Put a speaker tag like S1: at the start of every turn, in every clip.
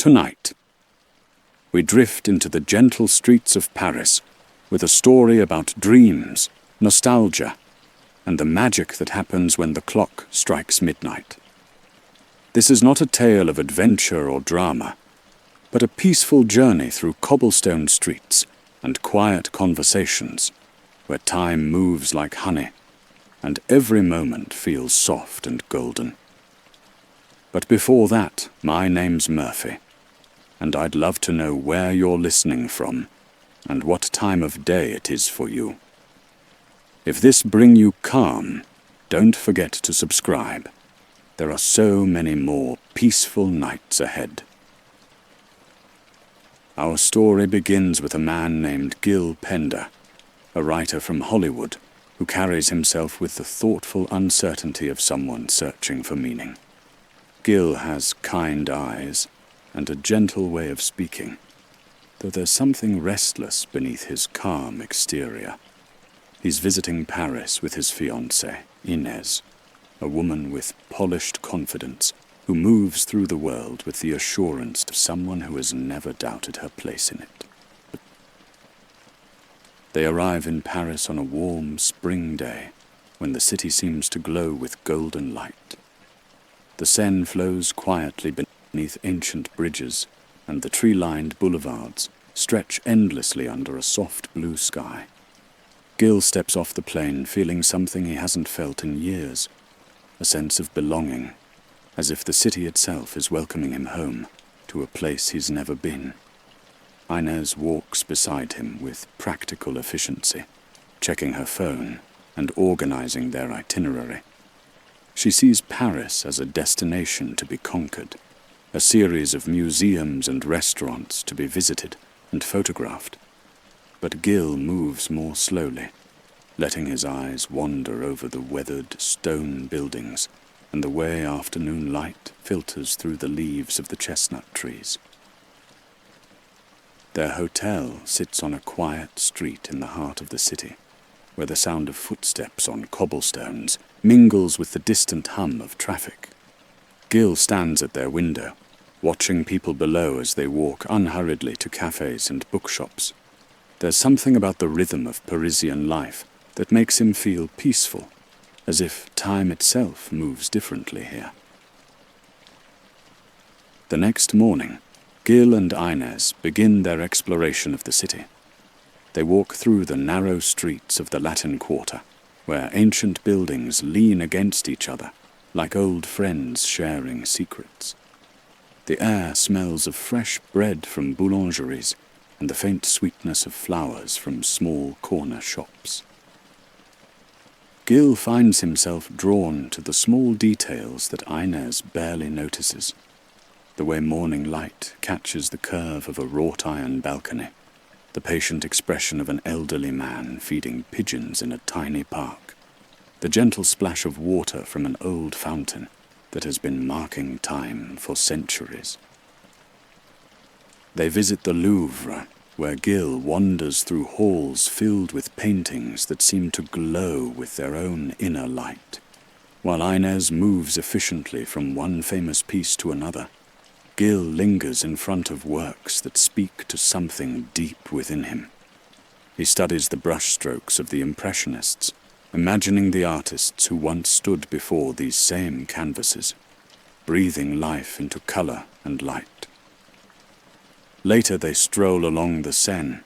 S1: Tonight, we drift into the gentle streets of Paris with a story about dreams, nostalgia, and the magic that happens when the clock strikes midnight. This is not a tale of adventure or drama, but a peaceful journey through cobblestone streets and quiet conversations where time moves like honey and every moment feels soft and golden. But before that, my name's Murphy, and I'd love to know where you're listening from and what time of day it is for you. If this brings you calm, don't forget to subscribe. There are so many more peaceful nights ahead. Our story begins with a man named Gil Pender, a writer from Hollywood who carries himself with the thoughtful uncertainty of someone searching for meaning. Gil has kind eyes and a gentle way of speaking, though there's something restless beneath his calm exterior. He's visiting Paris with his fiancée, Inez, a woman with polished confidence who moves through the world with the assurance of someone who has never doubted her place in it. They arrive in Paris on a warm spring day when the city seems to glow with golden light. The Seine flows quietly beneath ancient bridges, and the tree-lined boulevards stretch endlessly under a soft blue sky. Gil steps off the plane feeling something he hasn't felt in years, a sense of belonging, as if the city itself is welcoming him home to a place he's never been. Inez walks beside him with practical efficiency, checking her phone and organizing their itinerary. She sees Paris as a destination to be conquered, a series of museums and restaurants to be visited and photographed. But Gil moves more slowly, letting his eyes wander over the weathered stone buildings and the way afternoon light filters through the leaves of the chestnut trees. Their hotel sits on a quiet street in the heart of the city, where the sound of footsteps on cobblestones mingles with the distant hum of traffic. Gil stands at their window, watching people below as they walk unhurriedly to cafés and bookshops. There's something about the rhythm of Parisian life that makes him feel peaceful, as if time itself moves differently here. The next morning, Gil and Inez begin their exploration of the city. They walk through the narrow streets of the Latin Quarter, where ancient buildings lean against each other, like old friends sharing secrets. The air smells of fresh bread from boulangeries and the faint sweetness of flowers from small corner shops. Gil finds himself drawn to the small details that Inez barely notices. The way morning light catches the curve of a wrought-iron balcony, the patient expression of an elderly man feeding pigeons in a tiny park, the gentle splash of water from an old fountain that has been marking time for centuries. They visit the Louvre, where Gil wanders through halls filled with paintings that seem to glow with their own inner light, while Inez moves efficiently from one famous piece to another. Gil lingers in front of works that speak to something deep within him. He studies the brushstrokes of the Impressionists, imagining the artists who once stood before these same canvases, breathing life into color and light. Later they stroll along the Seine,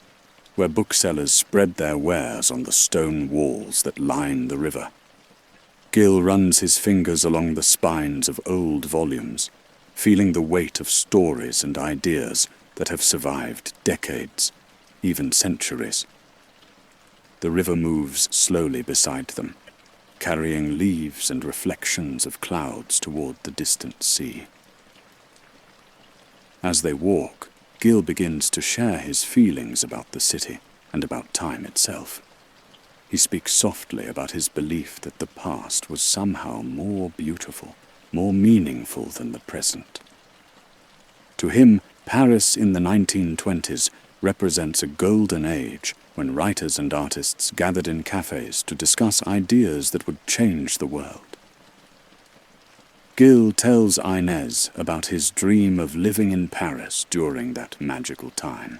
S1: where booksellers spread their wares on the stone walls that line the river. Gil runs his fingers along the spines of old volumes, feeling the weight of stories and ideas that have survived decades, even centuries. The river moves slowly beside them, carrying leaves and reflections of clouds toward the distant sea. As they walk, Gil begins to share his feelings about the city and about time itself. He speaks softly about his belief that the past was somehow more beautiful, more meaningful than the present. To him, Paris in the 1920s represents a golden age when writers and artists gathered in cafés to discuss ideas that would change the world. Gil tells Inez about his dream of living in Paris during that magical time,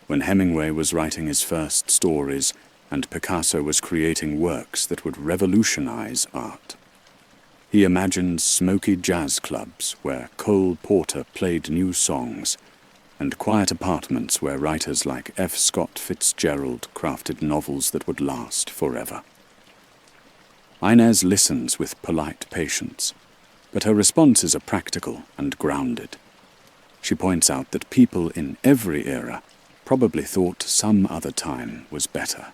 S1: when Hemingway was writing his first stories and Picasso was creating works that would revolutionize art. He imagines smoky jazz clubs where Cole Porter played new songs, and quiet apartments where writers like F. Scott Fitzgerald crafted novels that would last forever. Inez listens with polite patience, but her responses are practical and grounded. She points out that people in every era probably thought some other time was better,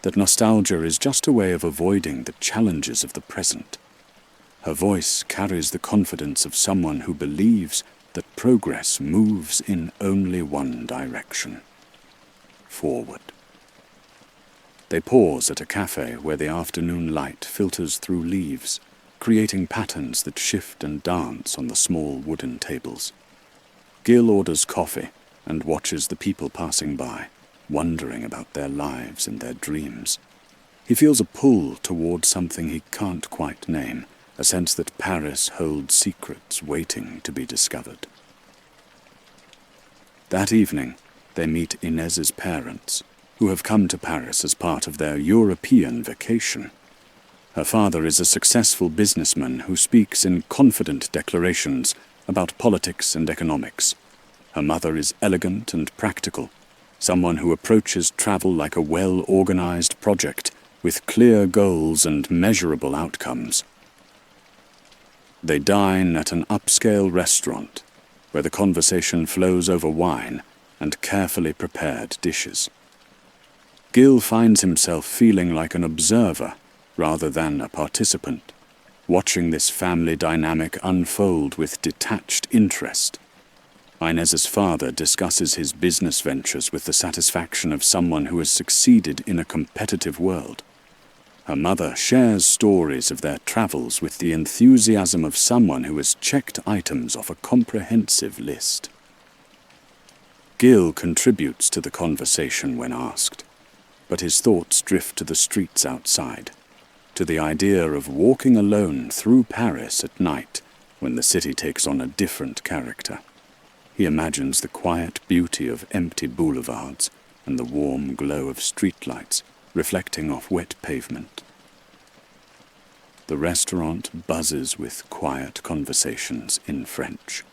S1: that nostalgia is just a way of avoiding the challenges of the present. Her voice carries the confidence of someone who believes that progress moves in only one direction: forward. They pause at a cafe where the afternoon light filters through leaves, creating patterns that shift and dance on the small wooden tables. Gil orders coffee and watches the people passing by, wondering about their lives and their dreams. He feels a pull toward something he can't quite name, a sense that Paris holds secrets waiting to be discovered. That evening, they meet Inez's parents, who have come to Paris as part of their European vacation. Her father is a successful businessman who speaks in confident declarations about politics and economics. Her mother is elegant and practical, someone who approaches travel like a well-organized project with clear goals and measurable outcomes. They dine at an upscale restaurant where the conversation flows over wine and carefully prepared dishes. Gil finds himself feeling like an observer rather than a participant, watching this family dynamic unfold with detached interest. Inez's father discusses his business ventures with the satisfaction of someone who has succeeded in a competitive world. Her mother shares stories of their travels with the enthusiasm of someone who has checked items off a comprehensive list. Gil contributes to the conversation when asked, but his thoughts drift to the streets outside, to the idea of walking alone through Paris at night when the city takes on a different character. He imagines the quiet beauty of empty boulevards and the warm glow of streetlights reflecting off wet pavement. The restaurant buzzes with quiet conversations in French,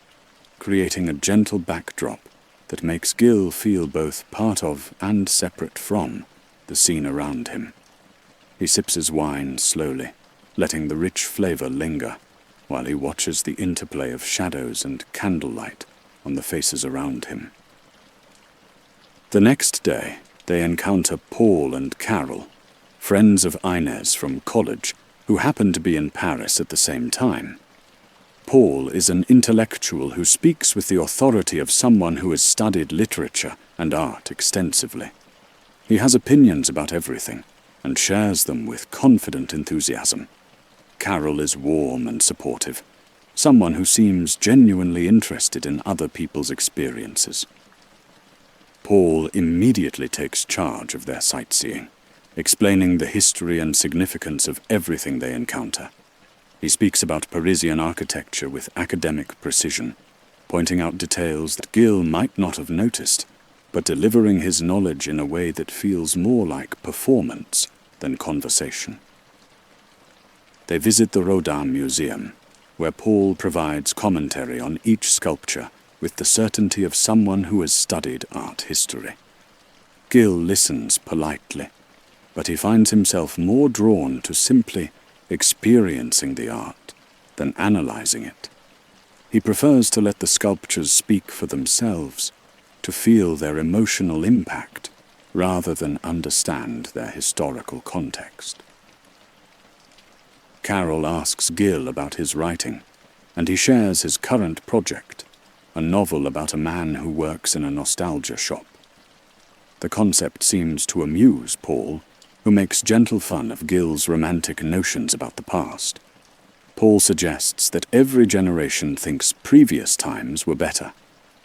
S1: creating a gentle backdrop that makes Gil feel both part of and separate from the scene around him. He sips his wine slowly, letting the rich flavor linger, while he watches the interplay of shadows and candlelight on the faces around him. The next day, they encounter Paul and Carol, friends of Inez from college, who happen to be in Paris at the same time. Paul is an intellectual who speaks with the authority of someone who has studied literature and art extensively. He has opinions about everything, and shares them with confident enthusiasm. Carol is warm and supportive, someone who seems genuinely interested in other people's experiences. Paul immediately takes charge of their sightseeing, explaining the history and significance of everything they encounter. He speaks about Parisian architecture with academic precision, pointing out details that Gil might not have noticed, but delivering his knowledge in a way that feels more like performance than conversation. They visit the Rodin Museum, where Paul provides commentary on each sculpture with the certainty of someone who has studied art history. Gil listens politely, but he finds himself more drawn to simply experiencing the art than analyzing it. He prefers to let the sculptures speak for themselves, to feel their emotional impact, rather than understand their historical context. Carol asks Gil about his writing, and he shares his current project, a novel about a man who works in a nostalgia shop. The concept seems to amuse Paul, who makes gentle fun of Gil's romantic notions about the past. Paul suggests that every generation thinks previous times were better,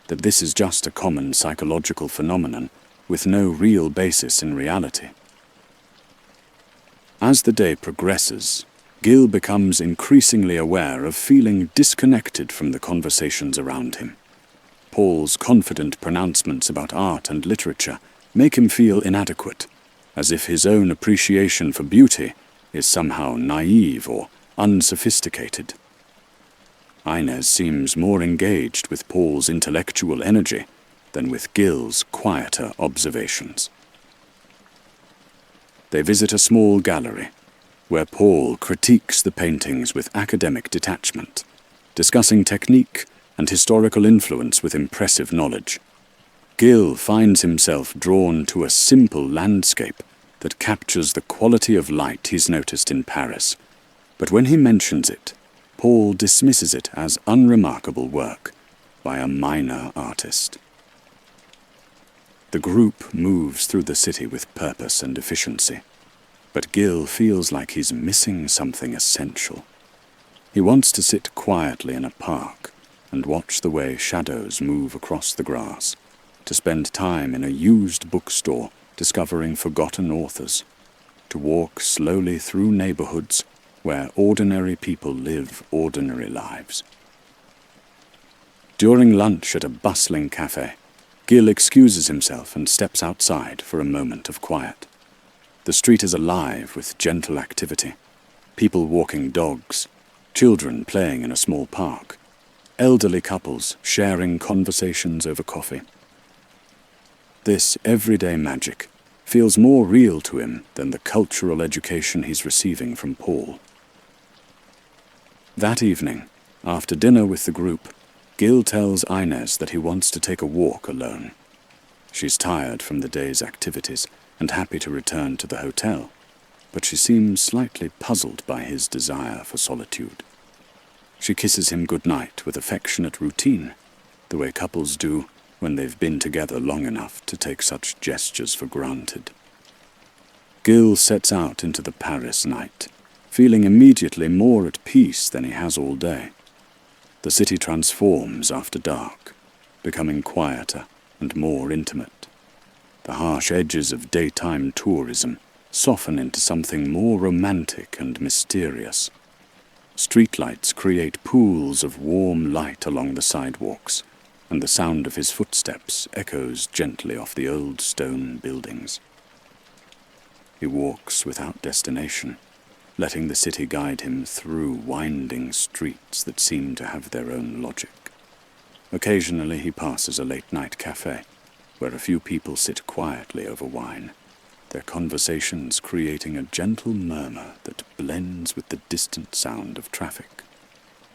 S1: that this is just a common psychological phenomenon with no real basis in reality. As the day progresses, Gil becomes increasingly aware of feeling disconnected from the conversations around him. Paul's confident pronouncements about art and literature make him feel inadequate, as if his own appreciation for beauty is somehow naive or unsophisticated. Inez seems more engaged with Paul's intellectual energy than with Gil's quieter observations. They visit a small gallery, where Paul critiques the paintings with academic detachment, discussing technique and historical influence with impressive knowledge. Gil finds himself drawn to a simple landscape that captures the quality of light he's noticed in Paris, but when he mentions it, Paul dismisses it as unremarkable work by a minor artist. The group moves through the city with purpose and efficiency, but Gil feels like he's missing something essential. He wants to sit quietly in a park and watch the way shadows move across the grass, to spend time in a used bookstore discovering forgotten authors, to walk slowly through neighborhoods where ordinary people live ordinary lives. During lunch at a bustling cafe, Gil excuses himself and steps outside for a moment of quiet. The street is alive with gentle activity, people walking dogs, children playing in a small park, elderly couples sharing conversations over coffee. This everyday magic feels more real to him than the cultural education he's receiving from Paul. That evening, after dinner with the group, Gil tells Inez that he wants to take a walk alone. She's tired from the day's activities and happy to return to the hotel, but she seems slightly puzzled by his desire for solitude. She kisses him goodnight with affectionate routine, the way couples do when they've been together long enough to take such gestures for granted. Gil sets out into the Paris night, feeling immediately more at peace than he has all day. The city transforms after dark, becoming quieter and more intimate. The harsh edges of daytime tourism soften into something more romantic and mysterious. Streetlights create pools of warm light along the sidewalks, and the sound of his footsteps echoes gently off the old stone buildings. He walks without destination, letting the city guide him through winding streets that seem to have their own logic. Occasionally he passes a late-night cafe, where a few people sit quietly over wine, their conversations creating a gentle murmur that blends with the distant sound of traffic.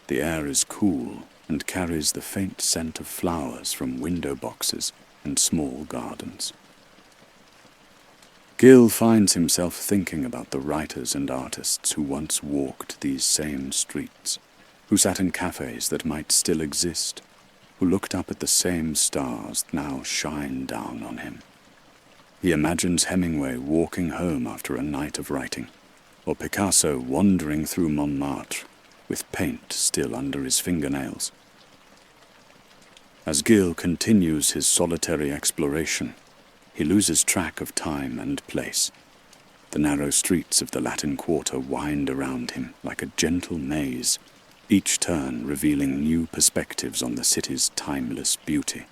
S1: The air is cool and carries the faint scent of flowers from window boxes and small gardens. Gil finds himself thinking about the writers and artists who once walked these same streets, who sat in cafes that might still exist, who looked up at the same stars that now shine down on him. He imagines Hemingway walking home after a night of writing, or Picasso wandering through Montmartre with paint still under his fingernails. As Gil continues his solitary exploration, he loses track of time and place. The narrow streets of the Latin Quarter wind around him like a gentle maze, each turn revealing new perspectives on the city's timeless beauty.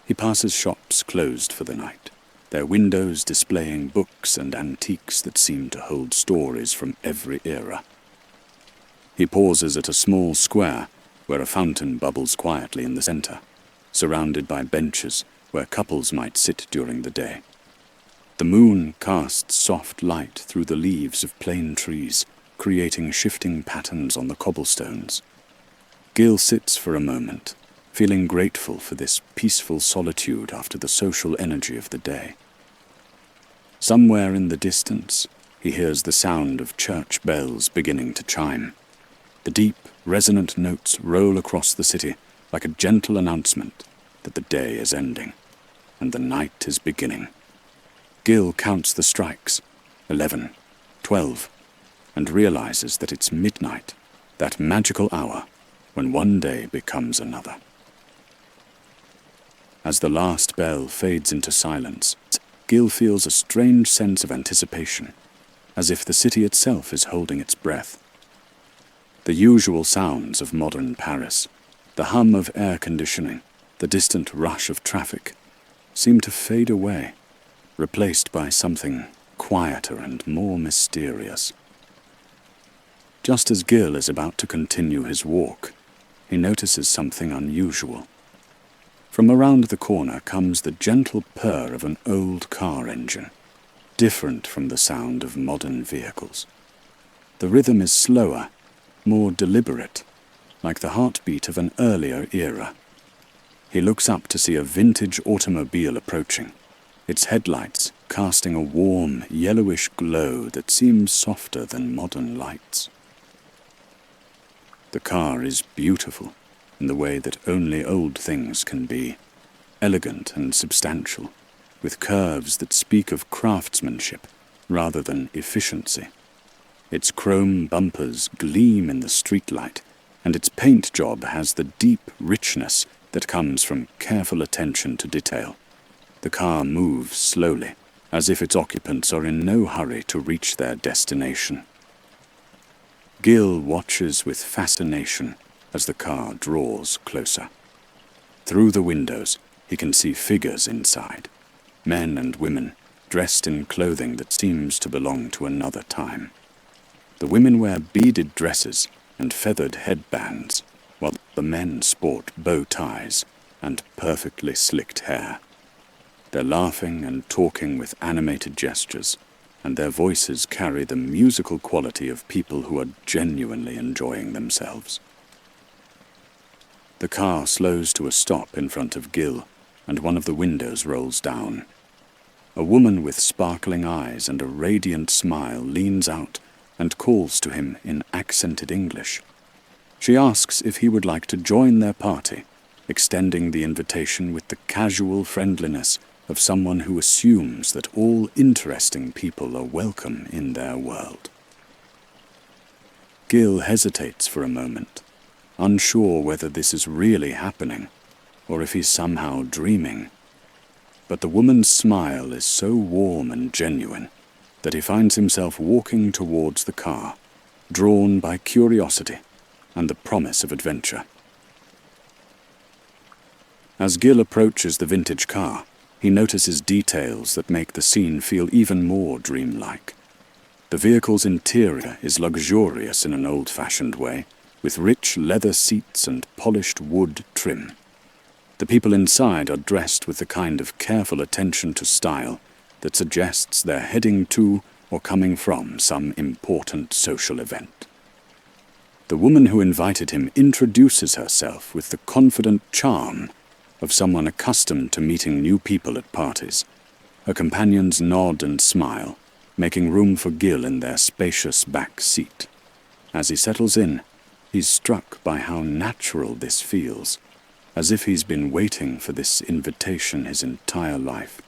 S1: He passes shops closed for the night, their windows displaying books and antiques that seem to hold stories from every era. He pauses at a small square where a fountain bubbles quietly in the center, surrounded by benches where couples might sit during the day. The moon casts soft light through the leaves of plane trees, creating shifting patterns on the cobblestones. Gil sits for a moment, feeling grateful for this peaceful solitude after the social energy of the day. Somewhere in the distance, he hears the sound of church bells beginning to chime. The deep, resonant notes roll across the city like a gentle announcement that the day is ending and the night is beginning. Gil counts the strikes, 11, 12, and realizes that it's midnight, that magical hour when one day becomes another. As the last bell fades into silence, Gil feels a strange sense of anticipation, as if the city itself is holding its breath, The usual sounds of modern Paris, the hum of air conditioning, the distant rush of traffic, seem to fade away, replaced by something quieter and more mysterious. Just as Gil is about to continue his walk, he notices something unusual. From around the corner comes the gentle purr of an old car engine, different from the sound of modern vehicles. The rhythm is slower, more deliberate, like the heartbeat of an earlier era. He looks up to see a vintage automobile approaching, its headlights casting a warm, yellowish glow that seems softer than modern lights. The car is beautiful in the way that only old things can be, elegant and substantial, with curves that speak of craftsmanship rather than efficiency. Its chrome bumpers gleam in the streetlight, and its paint job has the deep richness that comes from careful attention to detail. The car moves slowly, as if its occupants are in no hurry to reach their destination. Gil watches with fascination as the car draws closer. Through the windows, he can see figures inside, men and women dressed in clothing that seems to belong to another time. The women wear beaded dresses and feathered headbands, while the men sport bow ties and perfectly slicked hair. They're laughing and talking with animated gestures, and their voices carry the musical quality of people who are genuinely enjoying themselves. The car slows to a stop in front of Gil, and one of the windows rolls down. A woman with sparkling eyes and a radiant smile leans out and calls to him in accented English. She asks if he would like to join their party, extending the invitation with the casual friendliness of someone who assumes that all interesting people are welcome in their world. Gil hesitates for a moment, unsure whether this is really happening or if he's somehow dreaming. But the woman's smile is so warm and genuine that he finds himself walking towards the car, drawn by curiosity and the promise of adventure. As Gil approaches the vintage car, he notices details that make the scene feel even more dreamlike. The vehicle's interior is luxurious in an old-fashioned way, with rich leather seats and polished wood trim. The people inside are dressed with the kind of careful attention to style that suggests they're heading to or coming from some important social event. The woman who invited him introduces herself with the confident charm of someone accustomed to meeting new people at parties. Her companions nod and smile, making room for Gil in their spacious back seat. As he settles in, he's struck by how natural this feels, as if he's been waiting for this invitation his entire life.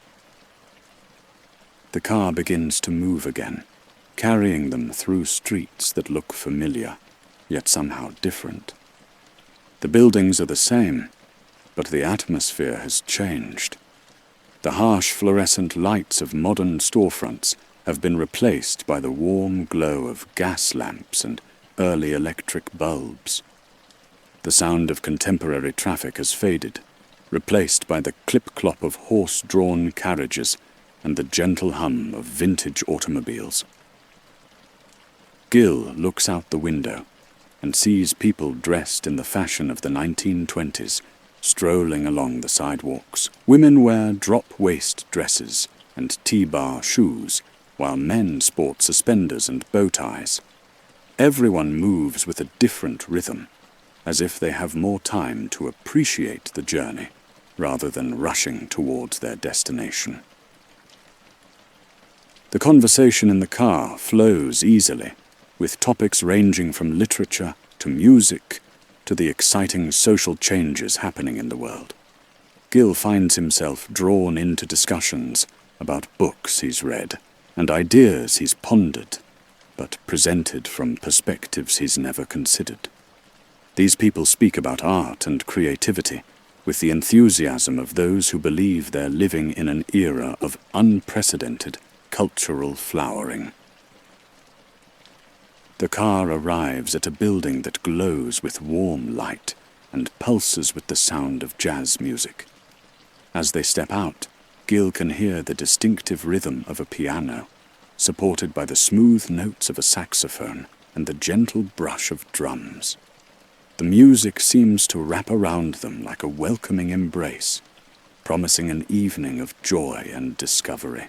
S1: The car begins to move again, carrying them through streets that look familiar, yet somehow different. The buildings are the same, but the atmosphere has changed. The harsh fluorescent lights of modern storefronts have been replaced by the warm glow of gas lamps and early electric bulbs. The sound of contemporary traffic has faded, replaced by the clip-clop of horse-drawn carriages and the gentle hum of vintage automobiles. Gil looks out the window and sees people dressed in the fashion of the 1920s strolling along the sidewalks. Women wear drop-waist dresses and T-bar shoes, while men sport suspenders and bow ties. Everyone moves with a different rhythm, as if they have more time to appreciate the journey rather than rushing towards their destination. The conversation in the car flows easily, with topics ranging from literature to music to the exciting social changes happening in the world. Gil finds himself drawn into discussions about books he's read and ideas he's pondered, but presented from perspectives he's never considered. These people speak about art and creativity with the enthusiasm of those who believe they're living in an era of unprecedented cultural flowering. The car arrives at a building that glows with warm light and pulses with the sound of jazz music. As they step out, Gil can hear the distinctive rhythm of a piano, supported by the smooth notes of a saxophone and the gentle brush of drums. The music seems to wrap around them like a welcoming embrace, promising an evening of joy and discovery.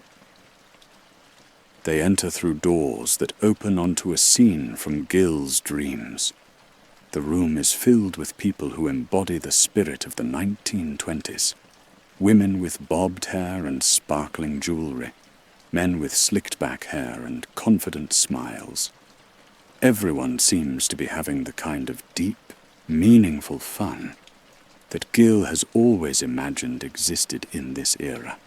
S1: They enter through doors that open onto a scene from Gil's dreams. The room is filled with people who embody the spirit of the 1920s. Women with bobbed hair and sparkling jewelry, men with slicked-back hair and confident smiles. Everyone seems to be having the kind of deep, meaningful fun that Gil has always imagined existed in this era.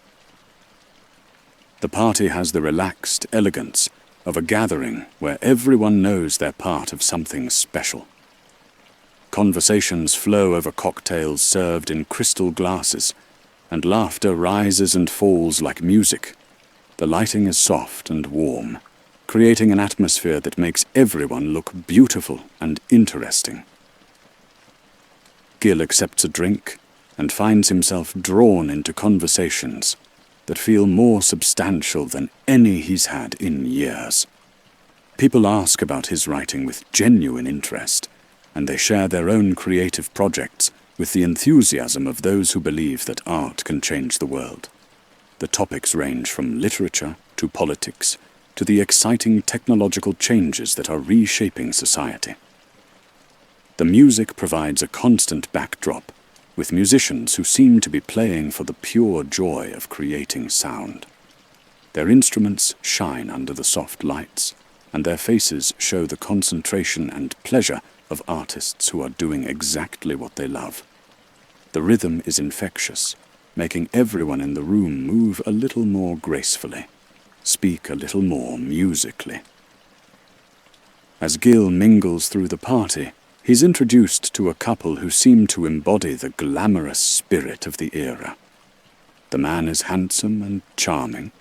S1: The party has the relaxed elegance of a gathering where everyone knows they're part of something special. Conversations flow over cocktails served in crystal glasses, and laughter rises and falls like music. The lighting is soft and warm, creating an atmosphere that makes everyone look beautiful and interesting. Gil accepts a drink and finds himself drawn into conversations that feel more substantial than any he's had in years. People ask about his writing with genuine interest, and they share their own creative projects with the enthusiasm of those who believe that art can change the world. The topics range from literature to politics to the exciting technological changes that are reshaping society. The music provides a constant backdrop, with musicians who seem to be playing for the pure joy of creating sound. Their instruments shine under the soft lights, and their faces show the concentration and pleasure of artists who are doing exactly what they love. The rhythm is infectious, making everyone in the room move a little more gracefully, speak a little more musically. As Gil mingles through the party, he's introduced to a couple who seem to embody the glamorous spirit of the era. The man is handsome and charming,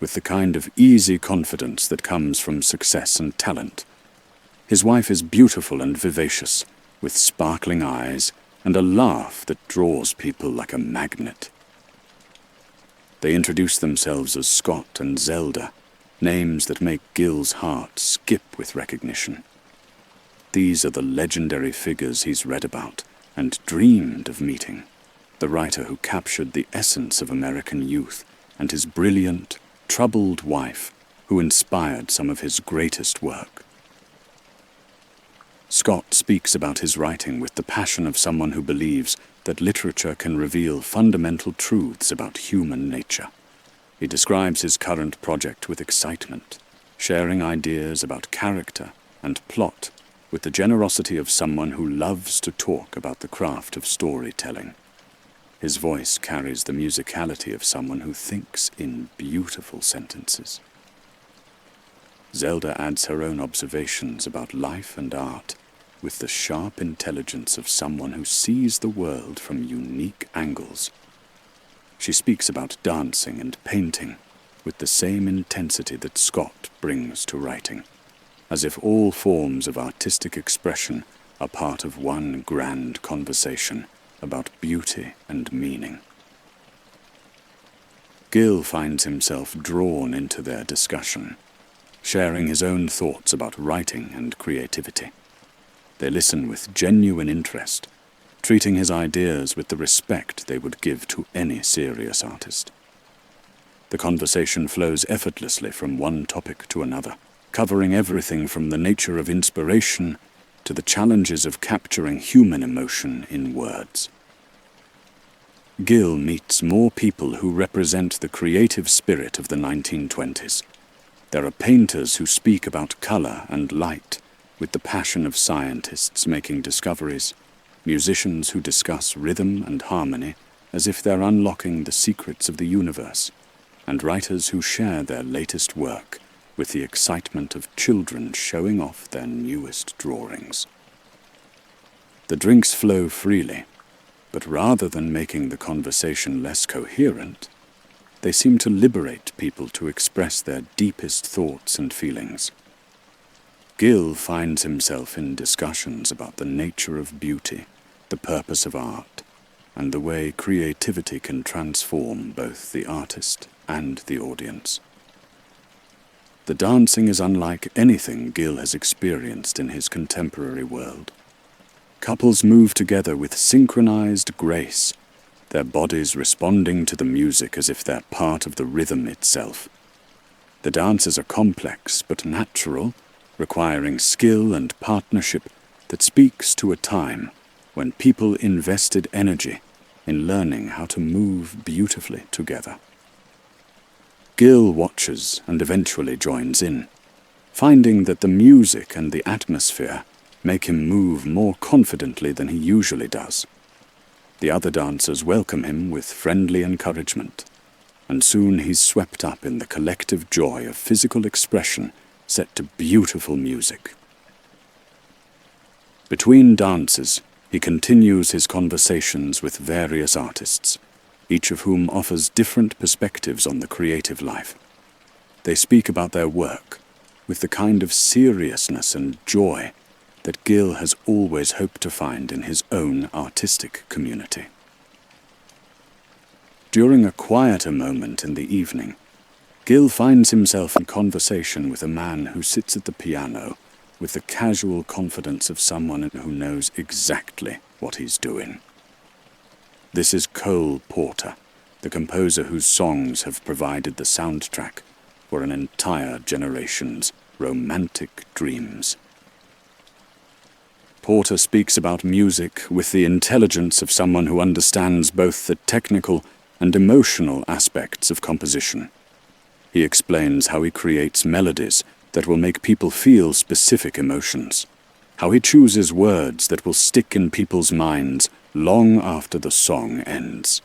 S1: with the kind of easy confidence that comes from success and talent. His wife is beautiful and vivacious, with sparkling eyes and a laugh that draws people like a magnet. They introduce themselves as Scott and Zelda, names that make Gil's heart skip with recognition. These are the legendary figures he's read about and dreamed of meeting, the writer who captured the essence of American youth and his brilliant, troubled wife who inspired some of his greatest work. Scott speaks about his writing with the passion of someone who believes that literature can reveal fundamental truths about human nature. He describes his current project with excitement, sharing ideas about character and plot with the generosity of someone who loves to talk about the craft of storytelling. His voice carries the musicality of someone who thinks in beautiful sentences. Zelda adds her own observations about life and art with the sharp intelligence of someone who sees the world from unique angles. She speaks about dancing and painting with the same intensity that Scott brings to writing, as if all forms of artistic expression are part of one grand conversation about beauty and meaning. Gil finds himself drawn into their discussion, sharing his own thoughts about writing and creativity. They listen with genuine interest, treating his ideas with the respect they would give to any serious artist. The conversation flows effortlessly from one topic to another, covering everything from the nature of inspiration to the challenges of capturing human emotion in words. Gil meets more people who represent the creative spirit of the 1920s. There are painters who speak about color and light, with the passion of scientists making discoveries, musicians who discuss rhythm and harmony as if they're unlocking the secrets of the universe, and writers who share their latest work with the excitement of children showing off their newest drawings. The drinks flow freely, but rather than making the conversation less coherent, they seem to liberate people to express their deepest thoughts and feelings. Gil finds himself in discussions about the nature of beauty, the purpose of art, and the way creativity can transform both the artist and the audience. The dancing is unlike anything Gil has experienced in his contemporary world. Couples move together with synchronized grace, their bodies responding to the music as if they're part of the rhythm itself. The dances are complex but natural, requiring skill and partnership that speaks to a time when people invested energy in learning how to move beautifully together. Gil watches and eventually joins in, finding that the music and the atmosphere make him move more confidently than he usually does. The other dancers welcome him with friendly encouragement, and soon he's swept up in the collective joy of physical expression set to beautiful music. Between dances, he continues his conversations with various artists, each of whom offers different perspectives on the creative life. They speak about their work with the kind of seriousness and joy that Gil has always hoped to find in his own artistic community. During a quieter moment in the evening, Gil finds himself in conversation with a man who sits at the piano with the casual confidence of someone who knows exactly what he's doing. This is Cole Porter, the composer whose songs have provided the soundtrack for an entire generation's romantic dreams. Porter speaks about music with the intelligence of someone who understands both the technical and emotional aspects of composition. He explains how he creates melodies that will make people feel specific emotions, how he chooses words that will stick in people's minds long after the song ends.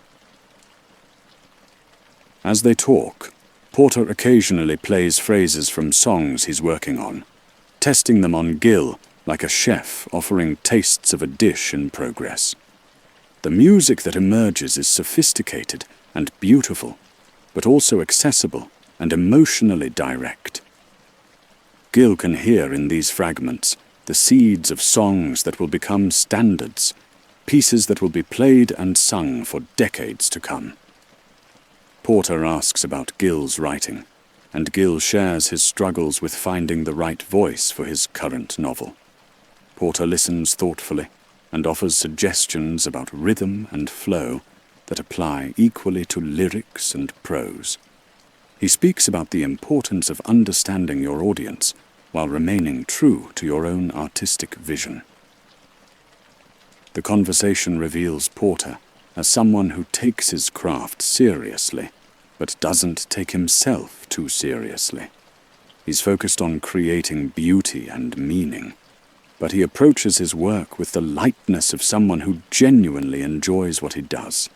S1: As they talk, Porter occasionally plays phrases from songs he's working on, testing them on Gil like a chef offering tastes of a dish in progress. The music that emerges is sophisticated and beautiful, but also accessible and emotionally direct. Gil can hear in these fragments the seeds of songs that will become standards, pieces that will be played and sung for decades to come. Porter asks about Gil's writing, and Gil shares his struggles with finding the right voice for his current novel. Porter listens thoughtfully and offers suggestions about rhythm and flow that apply equally to lyrics and prose. He speaks about the importance of understanding your audience while remaining true to your own artistic vision. The conversation reveals Porter as someone who takes his craft seriously, but doesn't take himself too seriously. He's focused on creating beauty and meaning, but he approaches his work with the lightness of someone who genuinely enjoys what he does.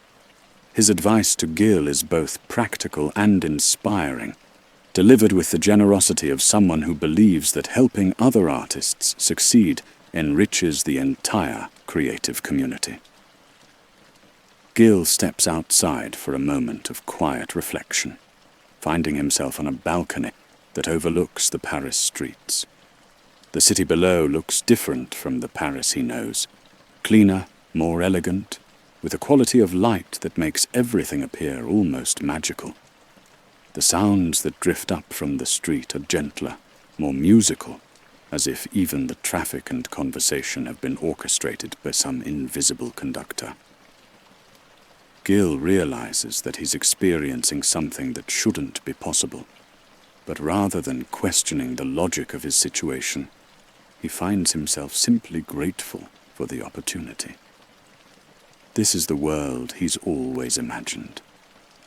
S1: His advice to Gil is both practical and inspiring, delivered with the generosity of someone who believes that helping other artists succeed enriches the entire creative community. Gil steps outside for a moment of quiet reflection, finding himself on a balcony that overlooks the Paris streets. The city below looks different from the Paris he knows, cleaner, more elegant, with a quality of light that makes everything appear almost magical. The sounds that drift up from the street are gentler, more musical, as if even the traffic and conversation have been orchestrated by some invisible conductor. Gil realizes that he's experiencing something that shouldn't be possible, but rather than questioning the logic of his situation, he finds himself simply grateful for the opportunity. This is the world he's always imagined,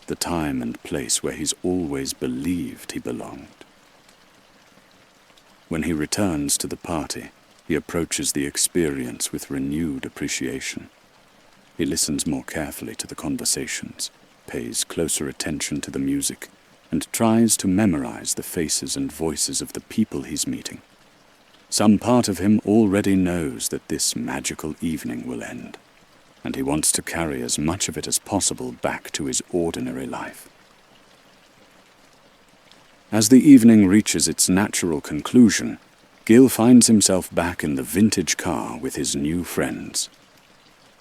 S1: the time and place where he's always believed he belonged. When he returns to the party, he approaches the experience with renewed appreciation. He listens more carefully to the conversations, pays closer attention to the music, and tries to memorize the faces and voices of the people he's meeting. Some part of him already knows that this magical evening will end, and he wants to carry as much of it as possible back to his ordinary life. As the evening reaches its natural conclusion, Gil finds himself back in the vintage car with his new friends.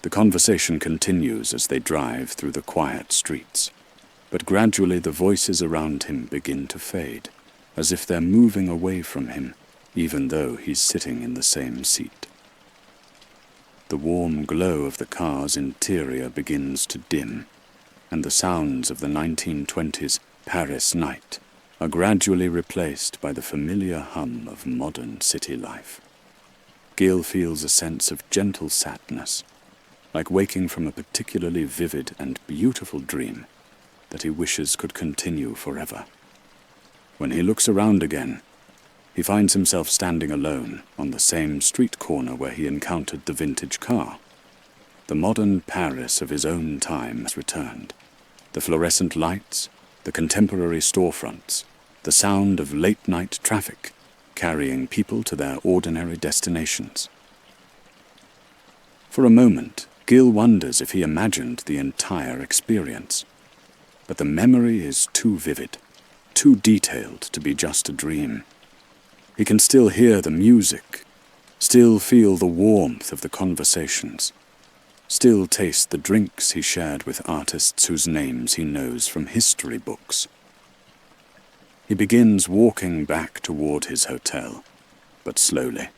S1: The conversation continues as they drive through the quiet streets, but gradually the voices around him begin to fade, as if they're moving away from him, even though he's sitting in the same seat. The warm glow of the car's interior begins to dim, and the sounds of the 1920s Paris night are gradually replaced by the familiar hum of modern city life. Gil feels a sense of gentle sadness, like waking from a particularly vivid and beautiful dream that he wishes could continue forever. When he looks around again, he finds himself standing alone on the same street corner where he encountered the vintage car. The modern Paris of his own time has returned. The fluorescent lights, the contemporary storefronts, the sound of late-night traffic carrying people to their ordinary destinations. For a moment, Gil wonders if he imagined the entire experience. But the memory is too vivid, too detailed to be just a dream. He can still hear the music, still feel the warmth of the conversations, still taste the drinks he shared with artists whose names he knows from history books. He begins walking back toward his hotel, but slowly,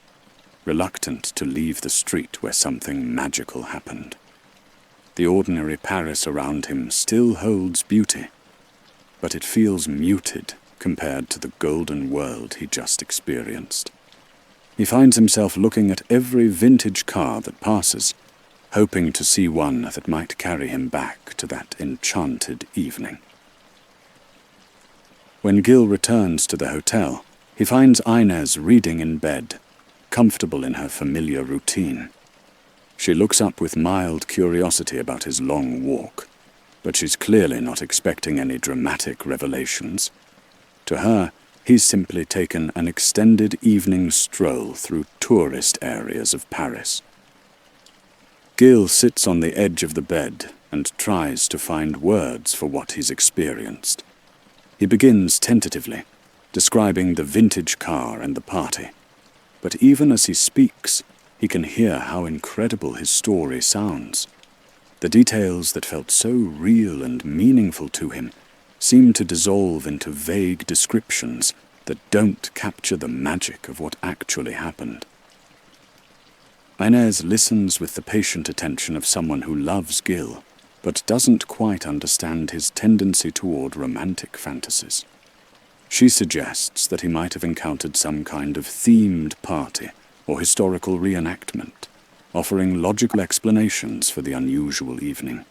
S1: reluctant to leave the street where something magical happened. The ordinary Paris around him still holds beauty, but it feels muted compared to the golden world he just experienced. He finds himself looking at every vintage car that passes, hoping to see one that might carry him back to that enchanted evening. When Gil returns to the hotel, he finds Inez reading in bed, comfortable in her familiar routine. She looks up with mild curiosity about his long walk, but she's clearly not expecting any dramatic revelations. To her, he's simply taken an extended evening stroll through tourist areas of Paris. Gil sits on the edge of the bed and tries to find words for what he's experienced. He begins tentatively, describing the vintage car and the party, but even as he speaks, he can hear how incredible his story sounds. The details that felt so real and meaningful to him seem to dissolve into vague descriptions that don't capture the magic of what actually happened. Inez listens with the patient attention of someone who loves Gil, but doesn't quite understand his tendency toward romantic fantasies. She suggests that he might have encountered some kind of themed party or historical reenactment, offering logical explanations for the unusual evening.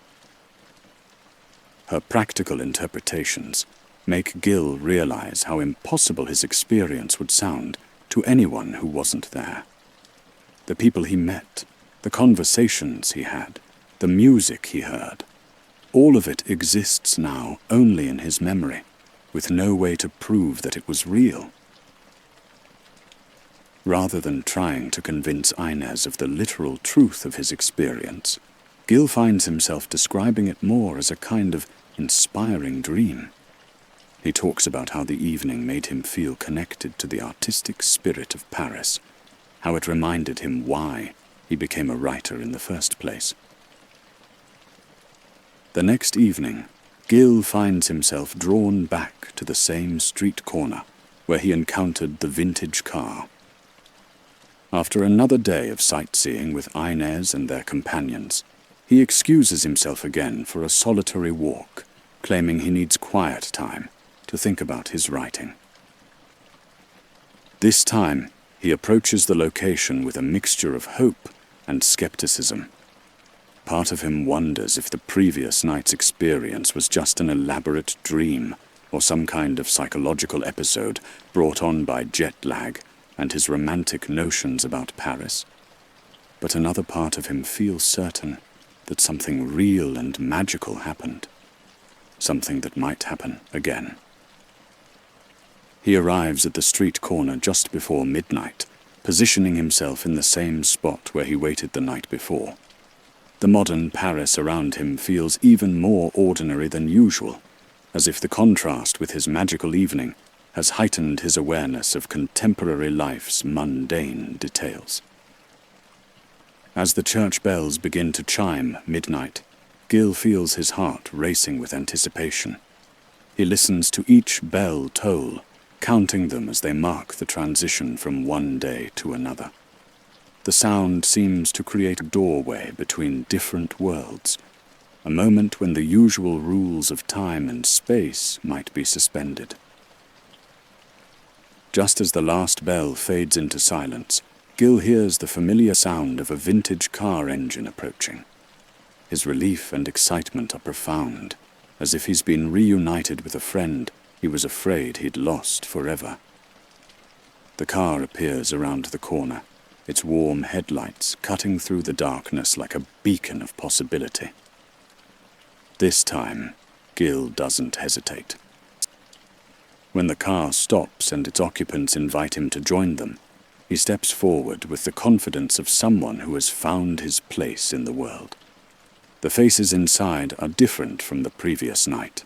S1: Her practical interpretations make Gil realize how impossible his experience would sound to anyone who wasn't there. The people he met, the conversations he had, the music he heard, all of it exists now only in his memory, with no way to prove that it was real. Rather than trying to convince Inez of the literal truth of his experience, Gil finds himself describing it more as a kind of inspiring dream. He talks about how the evening made him feel connected to the artistic spirit of Paris, how it reminded him why he became a writer in the first place. The next evening, Gil finds himself drawn back to the same street corner where he encountered the vintage car. After another day of sightseeing with Inez and their companions, he excuses himself again for a solitary walk, claiming he needs quiet time to think about his writing. This time, he approaches the location with a mixture of hope and skepticism. Part of him wonders if the previous night's experience was just an elaborate dream or some kind of psychological episode brought on by jet lag and his romantic notions about Paris. But another part of him feels certain that something real and magical happened, something that might happen again. He arrives at the street corner just before midnight, positioning himself in the same spot where he waited the night before. The modern Paris around him feels even more ordinary than usual, as if the contrast with his magical evening has heightened his awareness of contemporary life's mundane details. As the church bells begin to chime midnight, Gil feels his heart racing with anticipation. He listens to each bell toll, counting them as they mark the transition from one day to another. The sound seems to create a doorway between different worlds, a moment when the usual rules of time and space might be suspended. Just as the last bell fades into silence, Gil hears the familiar sound of a vintage car engine approaching. His relief and excitement are profound, as if he's been reunited with a friend he was afraid he'd lost forever. The car appears around the corner, its warm headlights cutting through the darkness like a beacon of possibility. This time, Gil doesn't hesitate. When the car stops and its occupants invite him to join them, he steps forward with the confidence of someone who has found his place in the world. The faces inside are different from the previous night,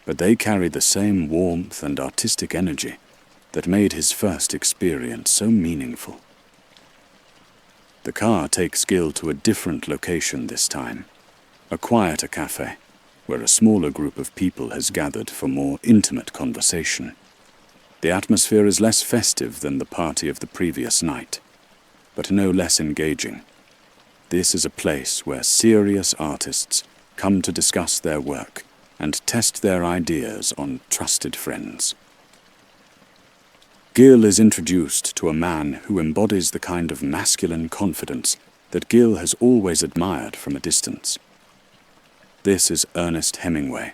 S1: but they carry the same warmth and artistic energy that made his first experience so meaningful. The car takes Gil to a different location this time, a quieter cafe, where a smaller group of people has gathered for more intimate conversation. The atmosphere is less festive than the party of the previous night, but no less engaging. This is a place where serious artists come to discuss their work and test their ideas on trusted friends. Gil is introduced to a man who embodies the kind of masculine confidence that Gil has always admired from a distance. This is Ernest Hemingway,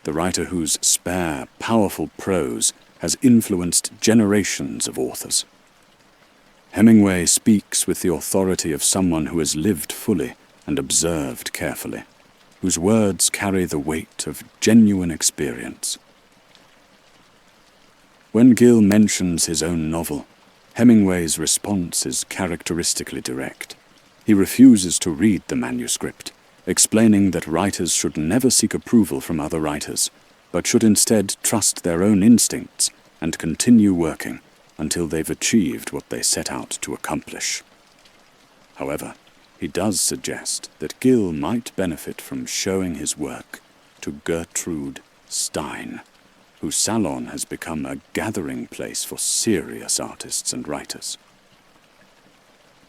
S1: the writer whose spare, powerful prose has influenced generations of authors. Hemingway speaks with the authority of someone who has lived fully and observed carefully, whose words carry the weight of genuine experience. When Gil mentions his own novel, Hemingway's response is characteristically direct. He refuses to read the manuscript, explaining that writers should never seek approval from other writers, but should instead trust their own instincts and continue working until they've achieved what they set out to accomplish. However, he does suggest that Gil might benefit from showing his work to Gertrude Stein, whose salon has become a gathering place for serious artists and writers.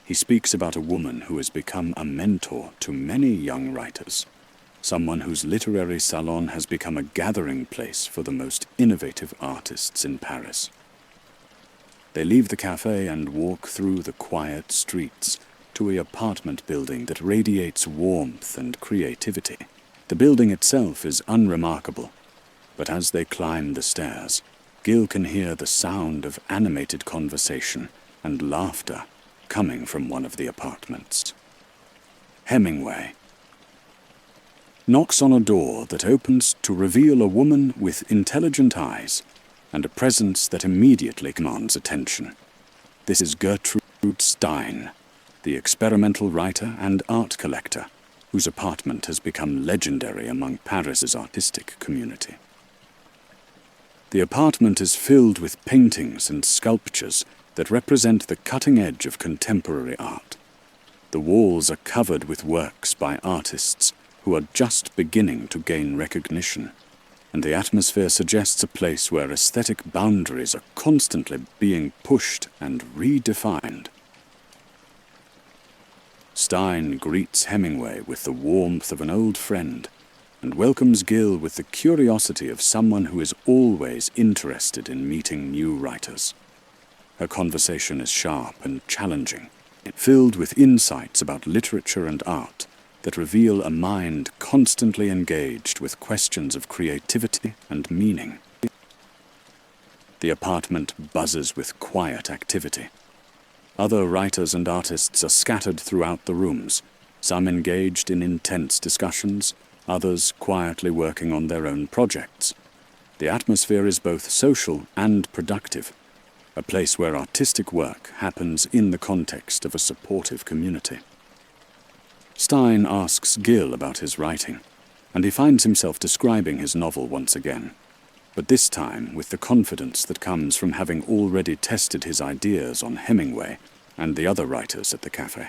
S1: He speaks about a woman who has become a mentor to many young writers, someone whose literary salon has become a gathering place for the most innovative artists in Paris. They leave the cafe and walk through the quiet streets to an apartment building that radiates warmth and creativity. The building itself is unremarkable, but as they climb the stairs, Gil can hear the sound of animated conversation and laughter coming from one of the apartments. Hemingway knocks on a door that opens to reveal a woman with intelligent eyes and a presence that immediately commands attention. This is Gertrude Stein, the experimental writer and art collector, whose apartment has become legendary among Paris's artistic community. The apartment is filled with paintings and sculptures that represent the cutting edge of contemporary art. The walls are covered with works by artists who are just beginning to gain recognition, and the atmosphere suggests a place where aesthetic boundaries are constantly being pushed and redefined. Stein greets Hemingway with the warmth of an old friend and welcomes Gil with the curiosity of someone who is always interested in meeting new writers. Her conversation is sharp and challenging, filled with insights about literature and art that reveal a mind constantly engaged with questions of creativity and meaning. The apartment buzzes with quiet activity. Other writers and artists are scattered throughout the rooms, some engaged in intense discussions, others quietly working on their own projects. The atmosphere is both social and productive, a place where artistic work happens in the context of a supportive community. Stein asks Gil about his writing, and he finds himself describing his novel once again. but this time with the confidence that comes from having already tested his ideas on Hemingway and the other writers at the cafe.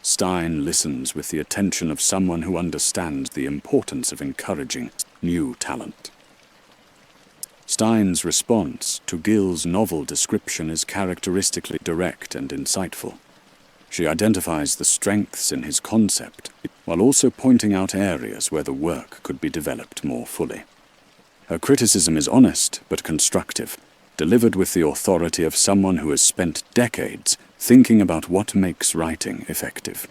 S1: Stein listens with the attention of someone who understands the importance of encouraging new talent. Stein's response to Gill's novel description is characteristically direct and insightful. She identifies the strengths in his concept, while also pointing out areas where the work could be developed more fully. Her criticism is honest but constructive, delivered with the authority of someone who has spent decades thinking about what makes writing effective.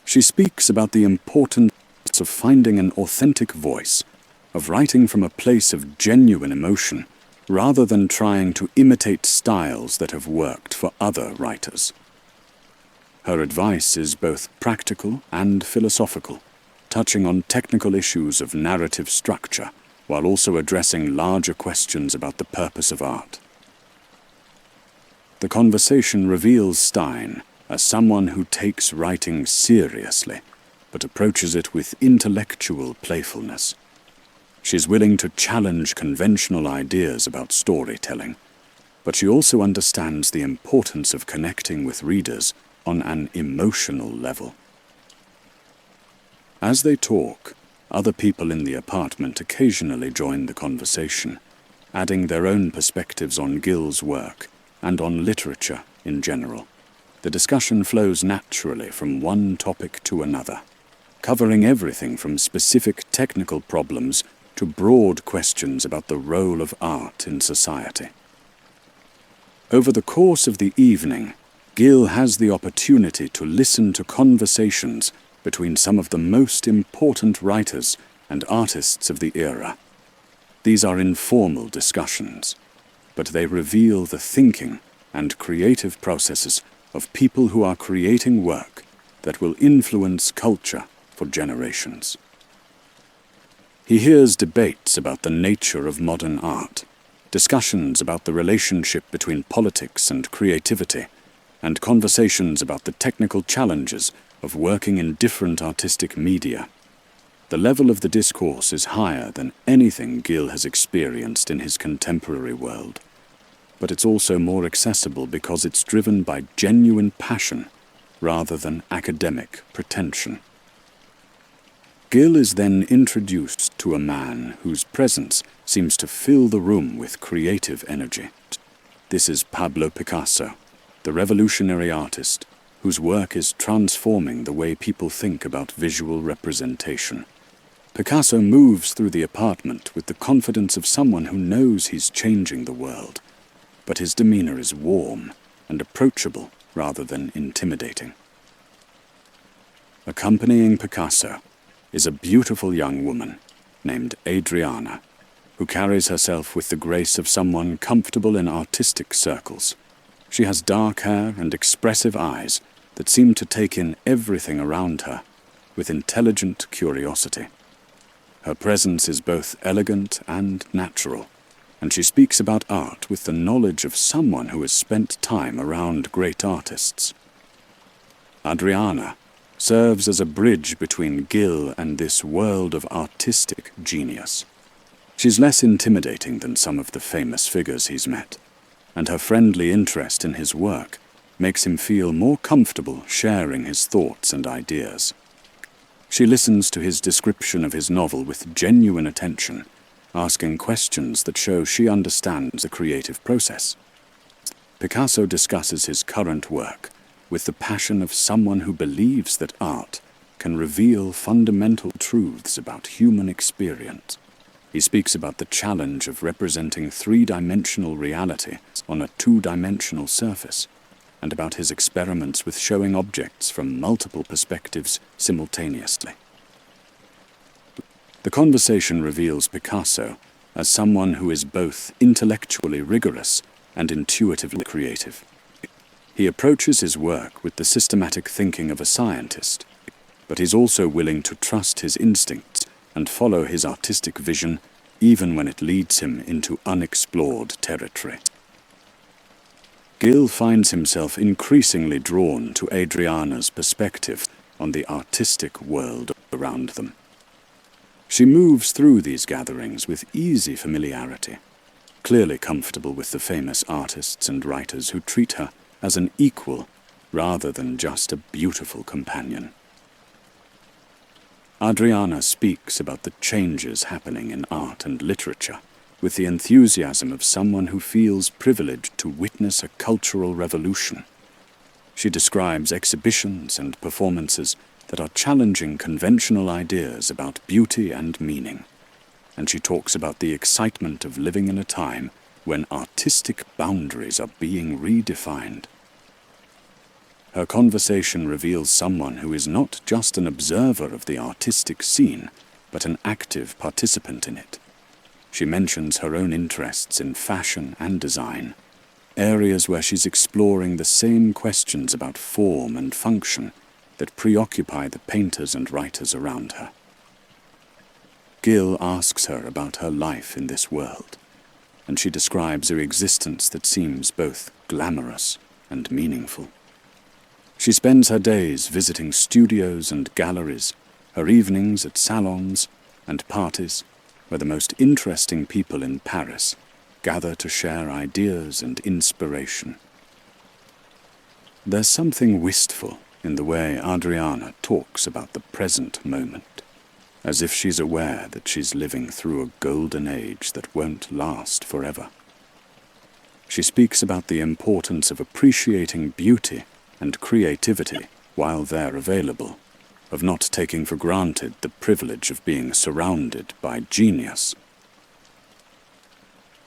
S1: She speaks about the importance of finding an authentic voice, of writing from a place of genuine emotion, rather than trying to imitate styles that have worked for other writers. Her advice is both practical and philosophical, touching on technical issues of narrative structure, while also addressing larger questions about the purpose of art. The conversation reveals Stein as someone who takes writing seriously, but approaches it with intellectual playfulness. She's willing to challenge conventional ideas about storytelling, but she also understands the importance of connecting with readers on an emotional level. As they talk, other people in the apartment occasionally join the conversation, adding their own perspectives on Gill's work and on literature in general. The discussion flows naturally from one topic to another, covering everything from specific technical problems to broad questions about the role of art in society. Over the course of the evening, Gill has the opportunity to listen to conversations between some of the most important writers and artists of the era. These are informal discussions, but they reveal the thinking and creative processes of people who are creating work that will influence culture for generations. He hears debates about the nature of modern art, discussions about the relationship between politics and creativity, and conversations about the technical challenges of working in different artistic media. The level of the discourse is higher than anything Gill has experienced in his contemporary world, but it's also more accessible because it's driven by genuine passion rather than academic pretension. Gill is then introduced to a man whose presence seems to fill the room with creative energy. This is Pablo Picasso, the revolutionary artist whose work is transforming the way people think about visual representation. Picasso moves through the apartment with the confidence of someone who knows he's changing the world, but his demeanor is warm and approachable rather than intimidating. Accompanying Picasso is a beautiful young woman named Adriana, who carries herself with the grace of someone comfortable in artistic circles. She has dark hair and expressive eyes that seem to take in everything around her with intelligent curiosity. Her presence is both elegant and natural, and she speaks about art with the knowledge of someone who has spent time around great artists. Adriana serves as a bridge between Gill and this world of artistic genius. She's less intimidating than some of the famous figures he's met, and her friendly interest in his work makes him feel more comfortable sharing his thoughts and ideas. She listens to his description of his novel with genuine attention, asking questions that show she understands the creative process. Picasso discusses his current work with the passion of someone who believes that art can reveal fundamental truths about human experience. He speaks about the challenge of representing three-dimensional reality on a two-dimensional surface, and about his experiments with showing objects from multiple perspectives simultaneously. The conversation reveals Picasso as someone who is both intellectually rigorous and intuitively creative. He approaches his work with the systematic thinking of a scientist, but he's also willing to trust his instincts and follow his artistic vision even when it leads him into unexplored territory. Gill finds himself increasingly drawn to Adriana's perspective on the artistic world around them. She moves through these gatherings with easy familiarity, clearly comfortable with the famous artists and writers who treat her as an equal rather than just a beautiful companion. Adriana speaks about the changes happening in art and literature with the enthusiasm of someone who feels privileged to witness a cultural revolution. She describes exhibitions and performances that are challenging conventional ideas about beauty and meaning, and she talks about the excitement of living in a time when artistic boundaries are being redefined. Her conversation reveals someone who is not just an observer of the artistic scene, but an active participant in it. She mentions her own interests in fashion and design, areas where she's exploring the same questions about form and function that preoccupy the painters and writers around her. Gill asks her about her life in this world, and she describes her existence that seems both glamorous and meaningful. She spends her days visiting studios and galleries, her evenings at salons and parties where the most interesting people in Paris gather to share ideas and inspiration. There's something wistful in the way Adriana talks about the present moment, as if she's aware that she's living through a golden age that won't last forever. She speaks about the importance of appreciating beauty and creativity while they're available, of not taking for granted the privilege of being surrounded by genius.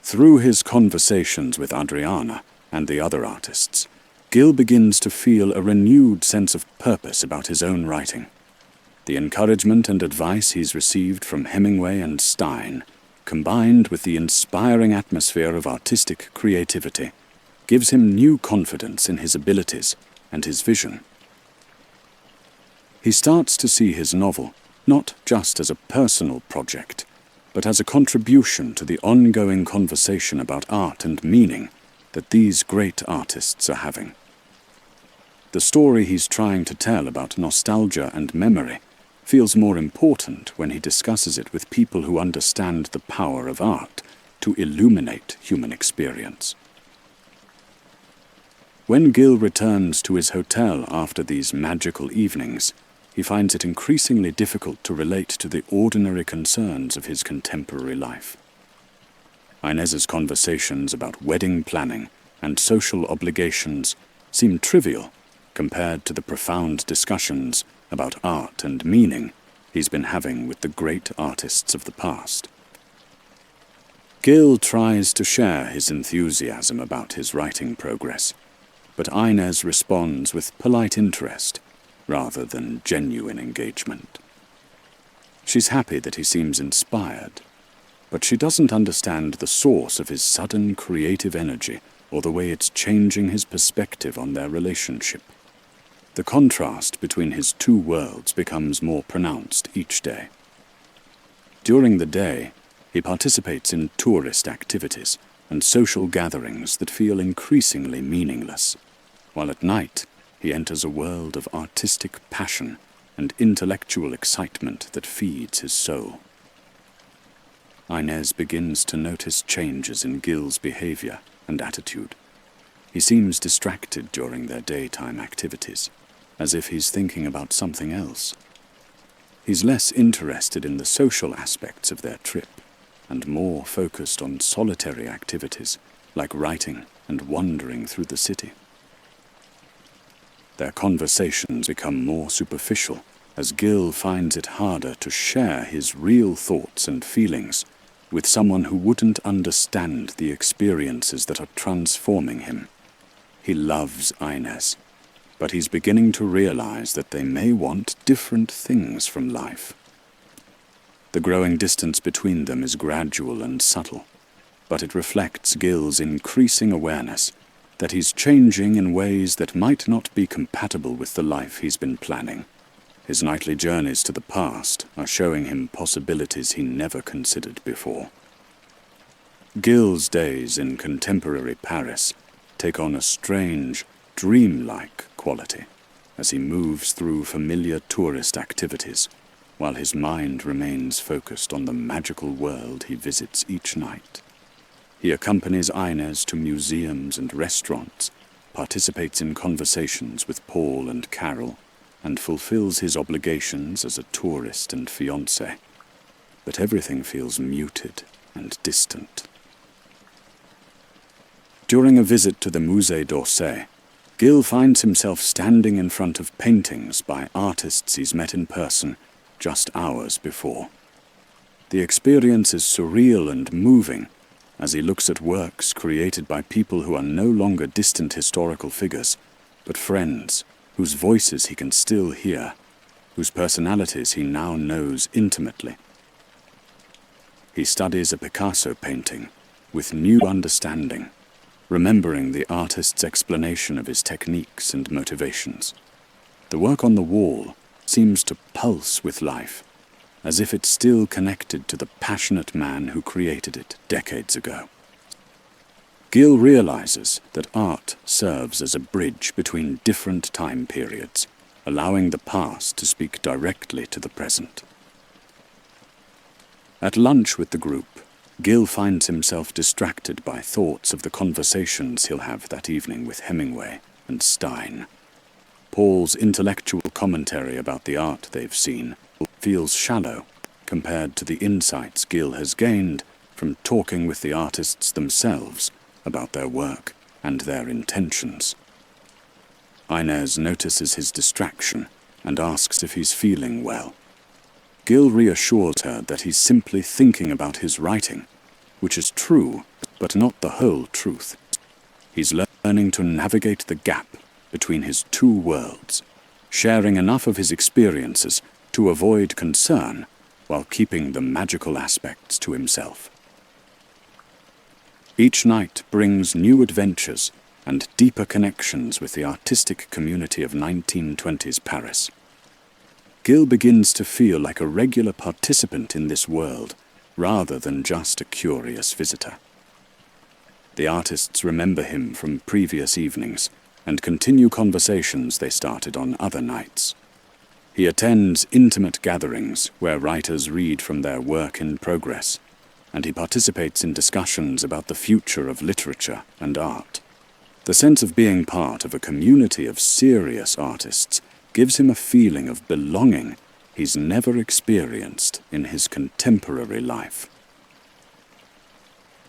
S1: Through his conversations with Adriana and the other artists, Gill begins to feel a renewed sense of purpose about his own writing. The encouragement and advice he's received from Hemingway and Stein, combined with the inspiring atmosphere of artistic creativity, gives him new confidence in his abilities and his vision. He starts to see his novel not just as a personal project, but as a contribution to the ongoing conversation about art and meaning that these great artists are having. The story he's trying to tell about nostalgia and memory feels more important when he discusses it with people who understand the power of art to illuminate human experience. When Gill returns to his hotel after these magical evenings, he finds it increasingly difficult to relate to the ordinary concerns of his contemporary life. Inez's conversations about wedding planning and social obligations seem trivial compared to the profound discussions about art and meaning he's been having with the great artists of the past. Gill tries to share his enthusiasm about his writing progress, but Inez responds with polite interest rather than genuine engagement. She's happy that he seems inspired, but she doesn't understand the source of his sudden creative energy or the way it's changing his perspective on their relationship. The contrast between his two worlds becomes more pronounced each day. During the day, he participates in tourist activities and social gatherings that feel increasingly meaningless, while at night he enters a world of artistic passion and intellectual excitement that feeds his soul. Inez begins to notice changes in Gill's behavior and attitude. He seems distracted during their daytime activities, as if he's thinking about something else. He's less interested in the social aspects of their trip and more focused on solitary activities like writing and wandering through the city. Their conversations become more superficial as Gill finds it harder to share his real thoughts and feelings with someone who wouldn't understand the experiences that are transforming him. He loves Inez, but he's beginning to realize that they may want different things from life. The growing distance between them is gradual and subtle, but it reflects Gill's increasing awareness that he's changing in ways that might not be compatible with the life he's been planning. His nightly journeys to the past are showing him possibilities he never considered before. Gill's days in contemporary Paris take on a strange, dreamlike quality as he moves through familiar tourist activities, while his mind remains focused on the magical world he visits each night. He accompanies Inez to museums and restaurants, participates in conversations with Paul and Carol, and fulfills his obligations as a tourist and fiancé. But everything feels muted and distant. During a visit to the Musée d'Orsay, Gil finds himself standing in front of paintings by artists he's met in person just hours before. The experience is surreal and moving as he looks at works created by people who are no longer distant historical figures, but friends whose voices he can still hear, whose personalities he now knows intimately. He studies a Picasso painting with new understanding, remembering the artist's explanation of his techniques and motivations. The work on the wall seems to pulse with life, as if it's still connected to the passionate man who created it decades ago. Gil realizes that art serves as a bridge between different time periods, allowing the past to speak directly to the present. At lunch with the group, Gil finds himself distracted by thoughts of the conversations he'll have that evening with Hemingway and Stein. Paul's intellectual commentary about the art they've seen feels shallow compared to the insights Gil has gained from talking with the artists themselves about their work and their intentions. Inez notices his distraction and asks if he's feeling well. Gil reassures her that he's simply thinking about his writing, which is true, but not the whole truth. He's learning to navigate the gap between his two worlds, sharing enough of his experiences to avoid concern while keeping the magical aspects to himself. Each night brings new adventures and deeper connections with the artistic community of 1920s Paris. Gil begins to feel like a regular participant in this world, rather than just a curious visitor. The artists remember him from previous evenings and continue conversations they started on other nights. He attends intimate gatherings where writers read from their work in progress, and he participates in discussions about the future of literature and art. The sense of being part of a community of serious artists gives him a feeling of belonging he's never experienced in his contemporary life.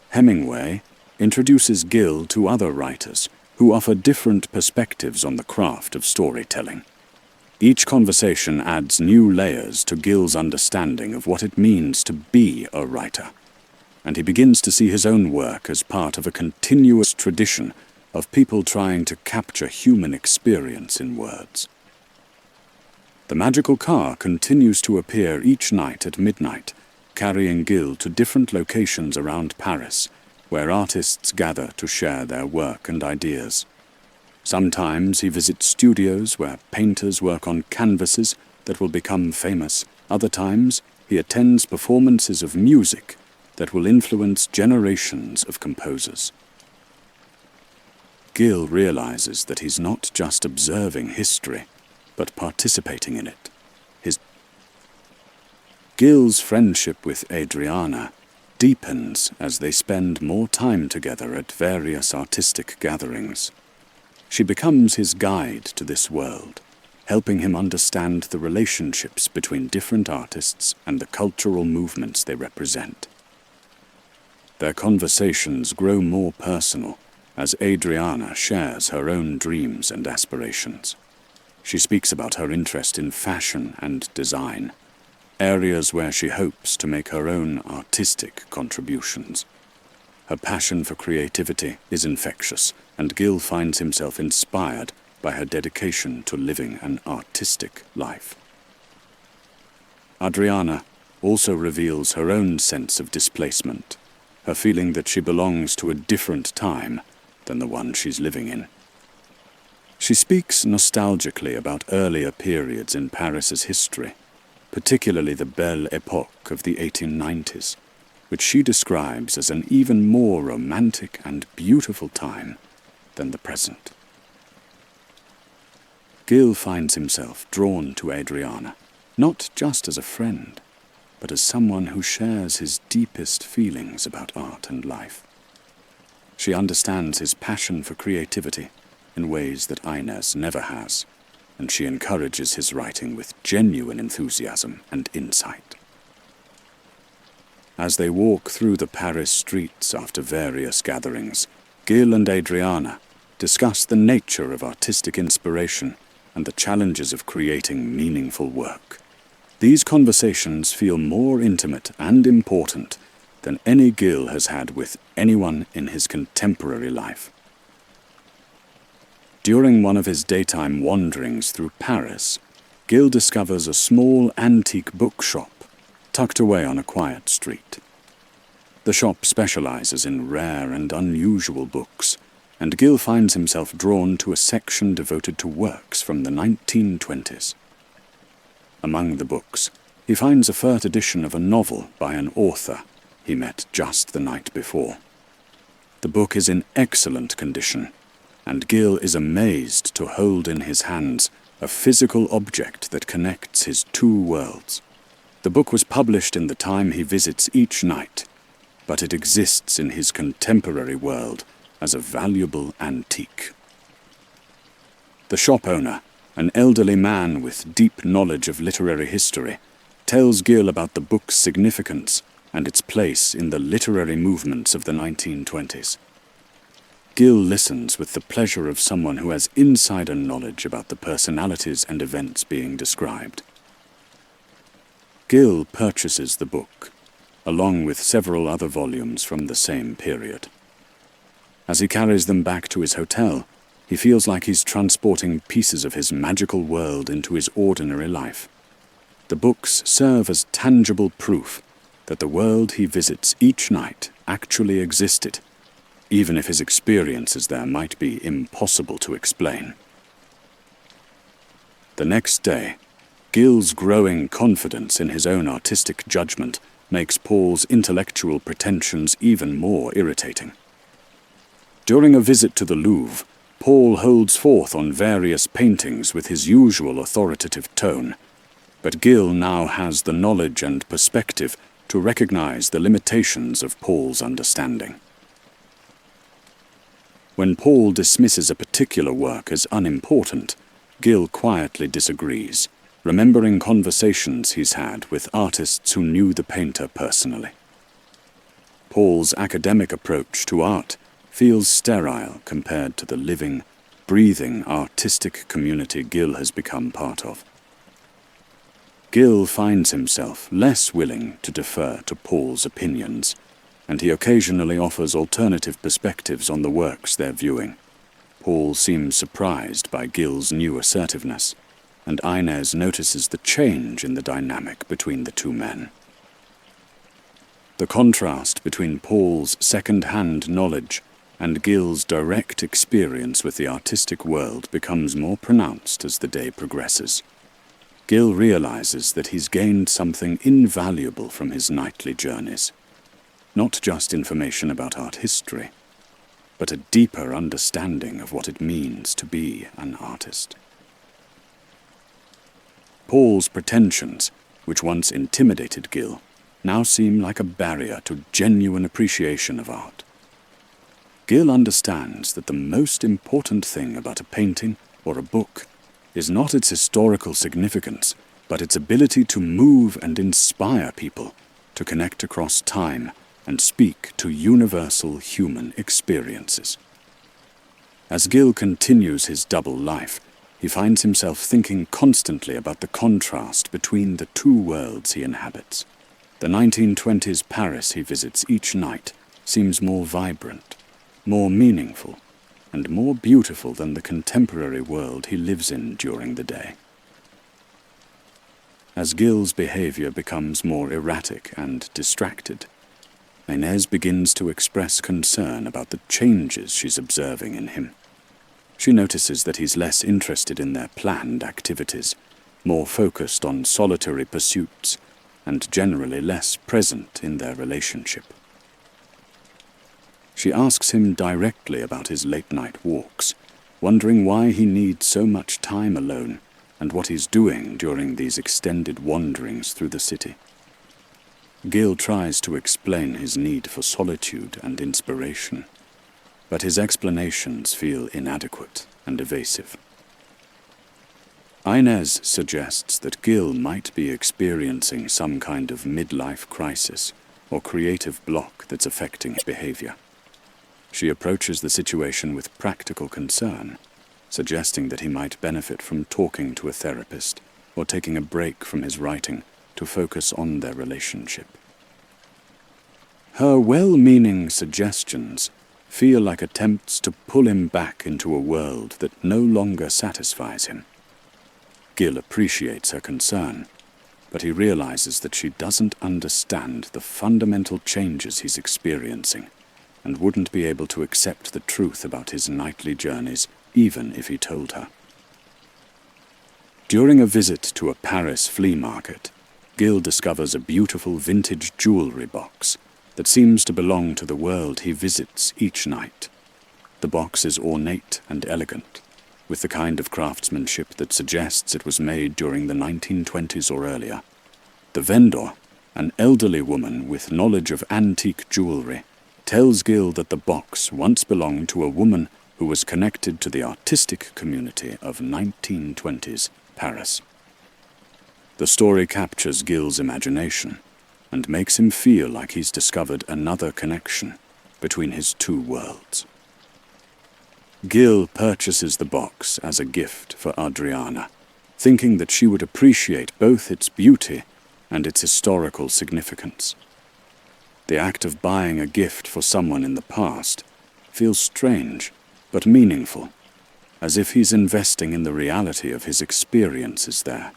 S1: Hemingway introduces Gil to other writers who offer different perspectives on the craft of storytelling. Each conversation adds new layers to Gil's understanding of what it means to be a writer, and he begins to see his own work as part of a continuous tradition of people trying to capture human experience in words. The magical car continues to appear each night at midnight, carrying Gil to different locations around Paris, where artists gather to share their work and ideas. Sometimes he visits studios where painters work on canvases that will become famous. Other times he attends performances of music that will influence generations of composers. Gil realizes that he's not just observing history, but participating in it. Gil's friendship with Adriana deepens as they spend more time together at various artistic gatherings. She becomes his guide to this world, helping him understand the relationships between different artists and the cultural movements they represent. Their conversations grow more personal as Adriana shares her own dreams and aspirations. She speaks about her interest in fashion and design, areas where she hopes to make her own artistic contributions. Her passion for creativity is infectious, and Gil finds himself inspired by her dedication to living an artistic life. Adriana also reveals her own sense of displacement, her feeling that she belongs to a different time than the one she's living in. She speaks nostalgically about earlier periods in Paris's history, particularly the Belle Époque of the 1890s, which she describes as an even more romantic and beautiful time than the present. Gil finds himself drawn to Adriana, not just as a friend, but as someone who shares his deepest feelings about art and life. She understands his passion for creativity in ways that Inez never has, and she encourages his writing with genuine enthusiasm and insight. As they walk through the Paris streets after various gatherings, Gil and Adriana discuss the nature of artistic inspiration and the challenges of creating meaningful work. These conversations feel more intimate and important than any Gil has had with anyone in his contemporary life. During one of his daytime wanderings through Paris, Gil discovers a small antique bookshop tucked away on a quiet street. The shop specializes in rare and unusual books, and Gil finds himself drawn to a section devoted to works from the 1920s. Among the books, he finds a third edition of a novel by an author he met just the night before. The book is in excellent condition, and Gil is amazed to hold in his hands a physical object that connects his two worlds. The book was published in the time he visits each night, but it exists in his contemporary world as a valuable antique. The shop owner, an elderly man with deep knowledge of literary history, tells Gil about the book's significance and its place in the literary movements of the 1920s. Gil listens with the pleasure of someone who has insider knowledge about the personalities and events being described. Gil purchases the book, along with several other volumes from the same period. As he carries them back to his hotel, he feels like he's transporting pieces of his magical world into his ordinary life. The books serve as tangible proof that the world he visits each night actually existed, even if his experiences there might be impossible to explain. The next day, Gil's growing confidence in his own artistic judgment makes Paul's intellectual pretensions even more irritating. During a visit to the Louvre, Paul holds forth on various paintings with his usual authoritative tone, but Gil now has the knowledge and perspective to recognize the limitations of Paul's understanding. When Paul dismisses a particular work as unimportant, Gil quietly disagrees, remembering conversations he's had with artists who knew the painter personally. Paul's academic approach to art feels sterile compared to the living, breathing artistic community Gil has become part of. Gil finds himself less willing to defer to Paul's opinions, and he occasionally offers alternative perspectives on the works they're viewing. Paul seems surprised by Gil's new assertiveness, and Inez notices the change in the dynamic between the two men. The contrast between Paul's second-hand knowledge and Gil's direct experience with the artistic world becomes more pronounced as the day progresses. Gil realizes that he's gained something invaluable from his nightly journeys. Not just information about art history, but a deeper understanding of what it means to be an artist. Paul's pretensions, which once intimidated Gil, now seem like a barrier to genuine appreciation of art. Gil understands that the most important thing about a painting or a book is not its historical significance, but its ability to move and inspire people, to connect across time and speak to universal human experiences. As Gil continues his double life, he finds himself thinking constantly about the contrast between the two worlds he inhabits. The 1920s Paris he visits each night seems more vibrant, more meaningful, and more beautiful than the contemporary world he lives in during the day. As Gil's behavior becomes more erratic and distracted, Inez begins to express concern about the changes she's observing in him. She notices that he's less interested in their planned activities, more focused on solitary pursuits, and generally less present in their relationship. She asks him directly about his late-night walks, wondering why he needs so much time alone and what he's doing during these extended wanderings through the city. Gil tries to explain his need for solitude and inspiration, but his explanations feel inadequate and evasive. Inez suggests that Gil might be experiencing some kind of midlife crisis or creative block that's affecting his behavior. She approaches the situation with practical concern, suggesting that he might benefit from talking to a therapist or taking a break from his writing to focus on their relationship. Her well-meaning suggestions feel like attempts to pull him back into a world that no longer satisfies him. Gil appreciates her concern, but he realizes that she doesn't understand the fundamental changes he's experiencing and wouldn't be able to accept the truth about his nightly journeys even if he told her. During a visit to a Paris flea market, Gil discovers a beautiful vintage jewelry box that seems to belong to the world he visits each night. The box is ornate and elegant, with the kind of craftsmanship that suggests it was made during the 1920s or earlier. The vendor, an elderly woman with knowledge of antique jewelry, tells Gil that the box once belonged to a woman who was connected to the artistic community of 1920s Paris. The story captures Gil's imagination and makes him feel like he's discovered another connection between his two worlds. Gil purchases the box as a gift for Adriana, thinking that she would appreciate both its beauty and its historical significance. The act of buying a gift for someone in the past feels strange but meaningful, as if he's investing in the reality of his experiences there.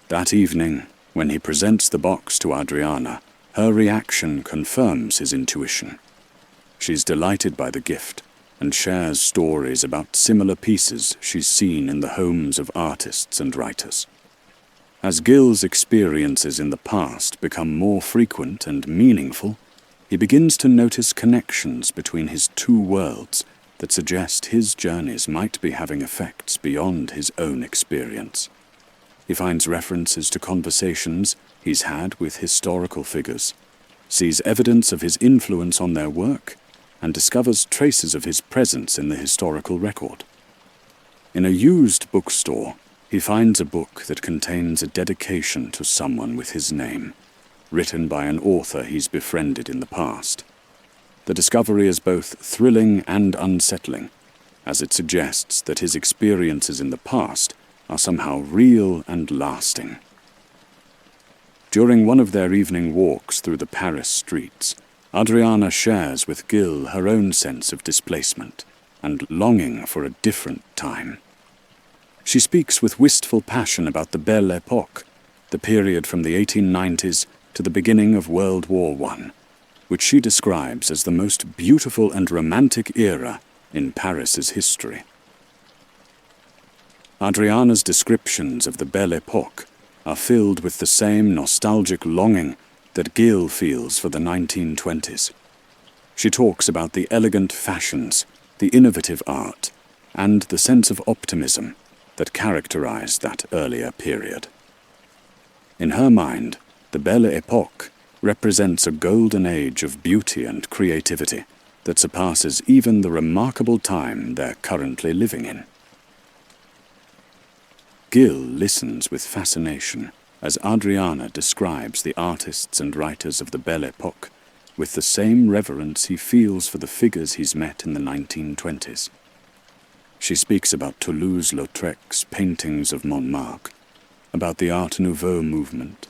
S1: That evening, when he presents the box to Adriana, her reaction confirms his intuition. She's delighted by the gift and shares stories about similar pieces she's seen in the homes of artists and writers. As Gil's experiences in the past become more frequent and meaningful, he begins to notice connections between his two worlds that suggest his journeys might be having effects beyond his own experience. He finds references to conversations he's had with historical figures, sees evidence of his influence on their work, and discovers traces of his presence in the historical record. In a used bookstore, he finds a book that contains a dedication to someone with his name, written by an author he's befriended in the past. The discovery is both thrilling and unsettling, as it suggests that his experiences in the past are somehow real and lasting. During one of their evening walks through the Paris streets, Adriana shares with Gil her own sense of displacement and longing for a different time. She speaks with wistful passion about the Belle Époque, the period from the 1890s to the beginning of World War I, which she describes as the most beautiful and romantic era in Paris's history. Adriana's descriptions of the Belle Époque are filled with the same nostalgic longing that Gil feels for the 1920s. She talks about the elegant fashions, the innovative art, and the sense of optimism that characterized that earlier period. In her mind, the Belle Époque represents a golden age of beauty and creativity that surpasses even the remarkable time they're currently living in. Gil listens with fascination as Adriana describes the artists and writers of the Belle Époque with the same reverence he feels for the figures he's met in the 1920s. She speaks about Toulouse-Lautrec's paintings of Montmartre, about the Art Nouveau movement,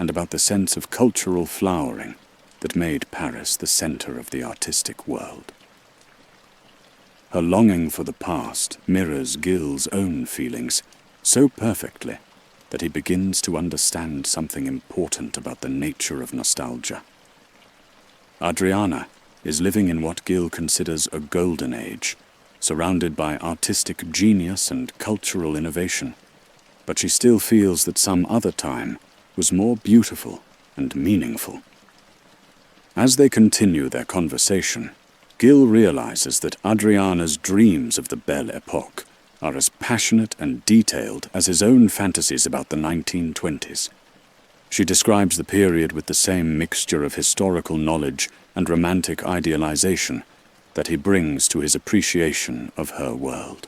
S1: and about the sense of cultural flowering that made Paris the center of the artistic world. Her longing for the past mirrors Gil's own feelings so perfectly that he begins to understand something important about the nature of nostalgia. Adriana is living in what Gil considers a golden age, surrounded by artistic genius and cultural innovation, but she still feels that some other time was more beautiful and meaningful. As they continue their conversation, Gil realizes that Adriana's dreams of the Belle Époque are as passionate and detailed as his own fantasies about the 1920s. She describes the period with the same mixture of historical knowledge and romantic idealization that he brings to his appreciation of her world.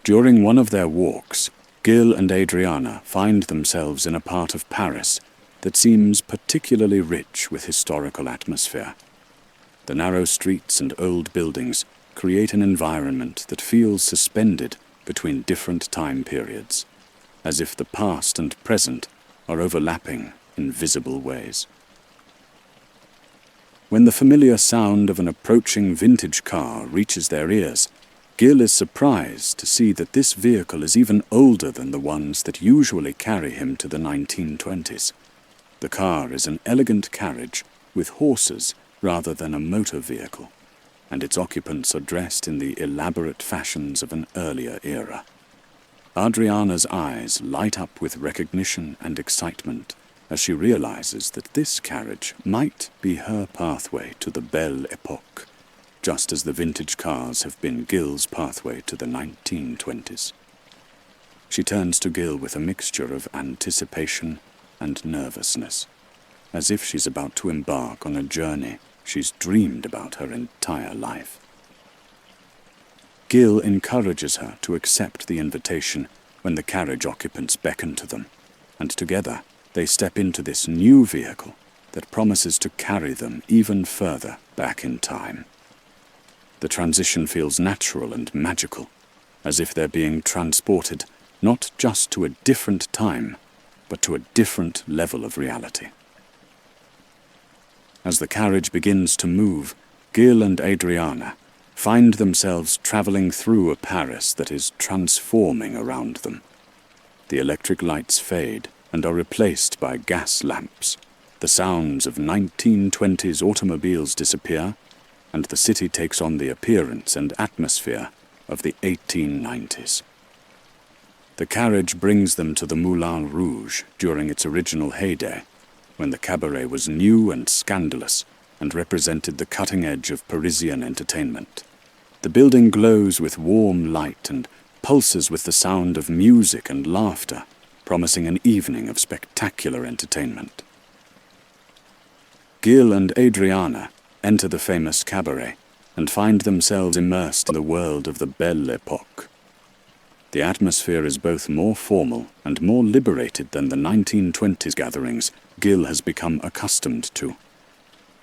S1: During one of their walks, Gil and Adriana find themselves in a part of Paris that seems particularly rich with historical atmosphere. The narrow streets and old buildings create an environment that feels suspended between different time periods, as if the past and present are overlapping in visible ways. When the familiar sound of an approaching vintage car reaches their ears, Gil is surprised to see that this vehicle is even older than the ones that usually carry him to the 1920s. The car is an elegant carriage with horses rather than a motor vehicle, and its occupants are dressed in the elaborate fashions of an earlier era. Adriana's eyes light up with recognition and excitement as she realizes that this carriage might be her pathway to the Belle Époque, just as the vintage cars have been Gil's pathway to the 1920s. She turns to Gil with a mixture of anticipation and nervousness, as if she's about to embark on a journey she's dreamed about her entire life. Gil encourages her to accept the invitation when the carriage occupants beckon to them, and together they step into this new vehicle that promises to carry them even further back in time. The transition feels natural and magical, as if they're being transported not just to a different time, but to a different level of reality. As the carriage begins to move, Gil and Adriana find themselves traveling through a Paris that is transforming around them. The electric lights fade and are replaced by gas lamps. The sounds of 1920s automobiles disappear, and the city takes on the appearance and atmosphere of the 1890s. The carriage brings them to the Moulin Rouge during its original heyday, when the cabaret was new and scandalous and represented the cutting edge of Parisian entertainment. The building glows with warm light and pulses with the sound of music and laughter, promising an evening of spectacular entertainment. Gil and Adriana enter the famous cabaret and find themselves immersed in the world of the Belle Époque. The atmosphere is both more formal and more liberated than the 1920s gatherings Gil has become accustomed to.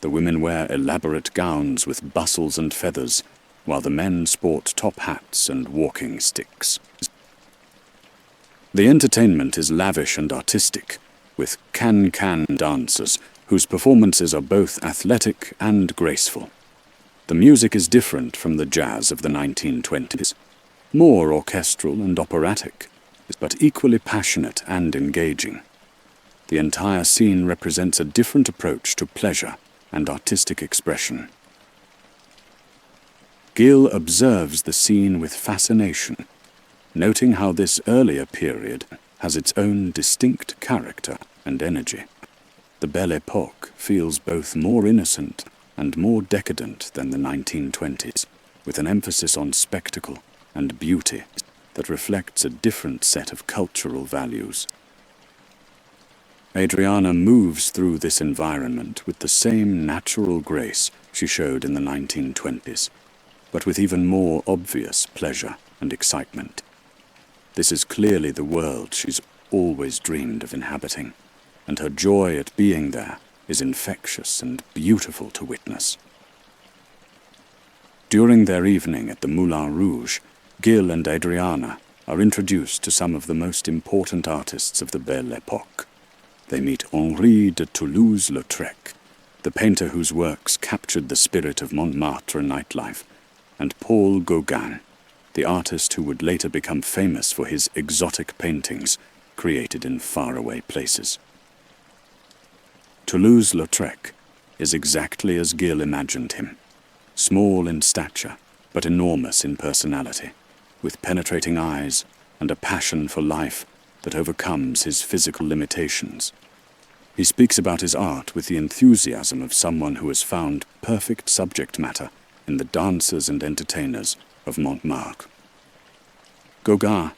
S1: The women wear elaborate gowns with bustles and feathers, while the men sport top hats and walking sticks. The entertainment is lavish and artistic, with can-can dancers whose performances are both athletic and graceful. The music is different from the jazz of the 1920s, more orchestral and operatic, but equally passionate and engaging. The entire scene represents a different approach to pleasure and artistic expression. Gil observes the scene with fascination, noting how this earlier period has its own distinct character and energy. The Belle Époque feels both more innocent and more decadent than the 1920s, with an emphasis on spectacle and beauty that reflects a different set of cultural values. Adriana moves through this environment with the same natural grace she showed in the 1920s, but with even more obvious pleasure and excitement. This is clearly the world she's always dreamed of inhabiting, and her joy at being there is infectious and beautiful to witness. During their evening at the Moulin Rouge, Gil and Adriana are introduced to some of the most important artists of the Belle Époque. They meet Henri de Toulouse-Lautrec, the painter whose works captured the spirit of Montmartre nightlife, and Paul Gauguin, the artist who would later become famous for his exotic paintings created in faraway places. Toulouse-Lautrec is exactly as Gil imagined him, small in stature but enormous in personality, with penetrating eyes and a passion for life that overcomes his physical limitations. He speaks about his art with the enthusiasm of someone who has found perfect subject matter in the dancers and entertainers of Montmartre. Gauguin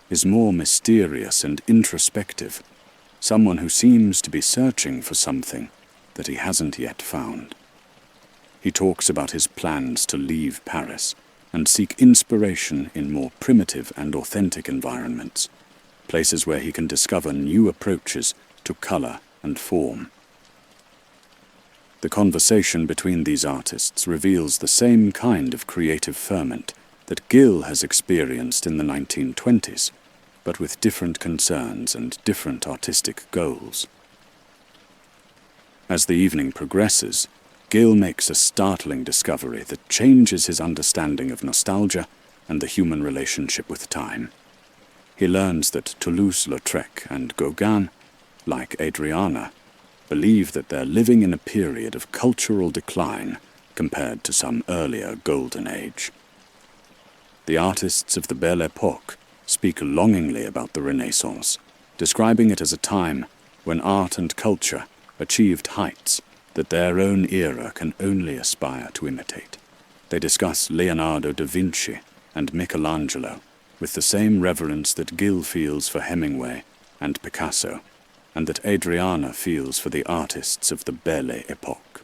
S1: is more mysterious and introspective, someone who seems to be searching for something that he hasn't yet found. He talks about his plans to leave Paris and seek inspiration in more primitive and authentic environments, places where he can discover new approaches to color and form. The conversation between these artists reveals the same kind of creative ferment that Gil has experienced in the 1920s, but with different concerns and different artistic goals. As the evening progresses, Gil makes a startling discovery that changes his understanding of nostalgia and the human relationship with time. He learns that Toulouse-Lautrec and Gauguin, like Adriana, believe that they're living in a period of cultural decline compared to some earlier golden age. The artists of the Belle Époque speak longingly about the Renaissance, describing it as a time when art and culture achieved heights that their own era can only aspire to imitate. They discuss Leonardo da Vinci and Michelangelo with the same reverence that Gil feels for Hemingway and Picasso, and that Adriana feels for the artists of the Belle Époque.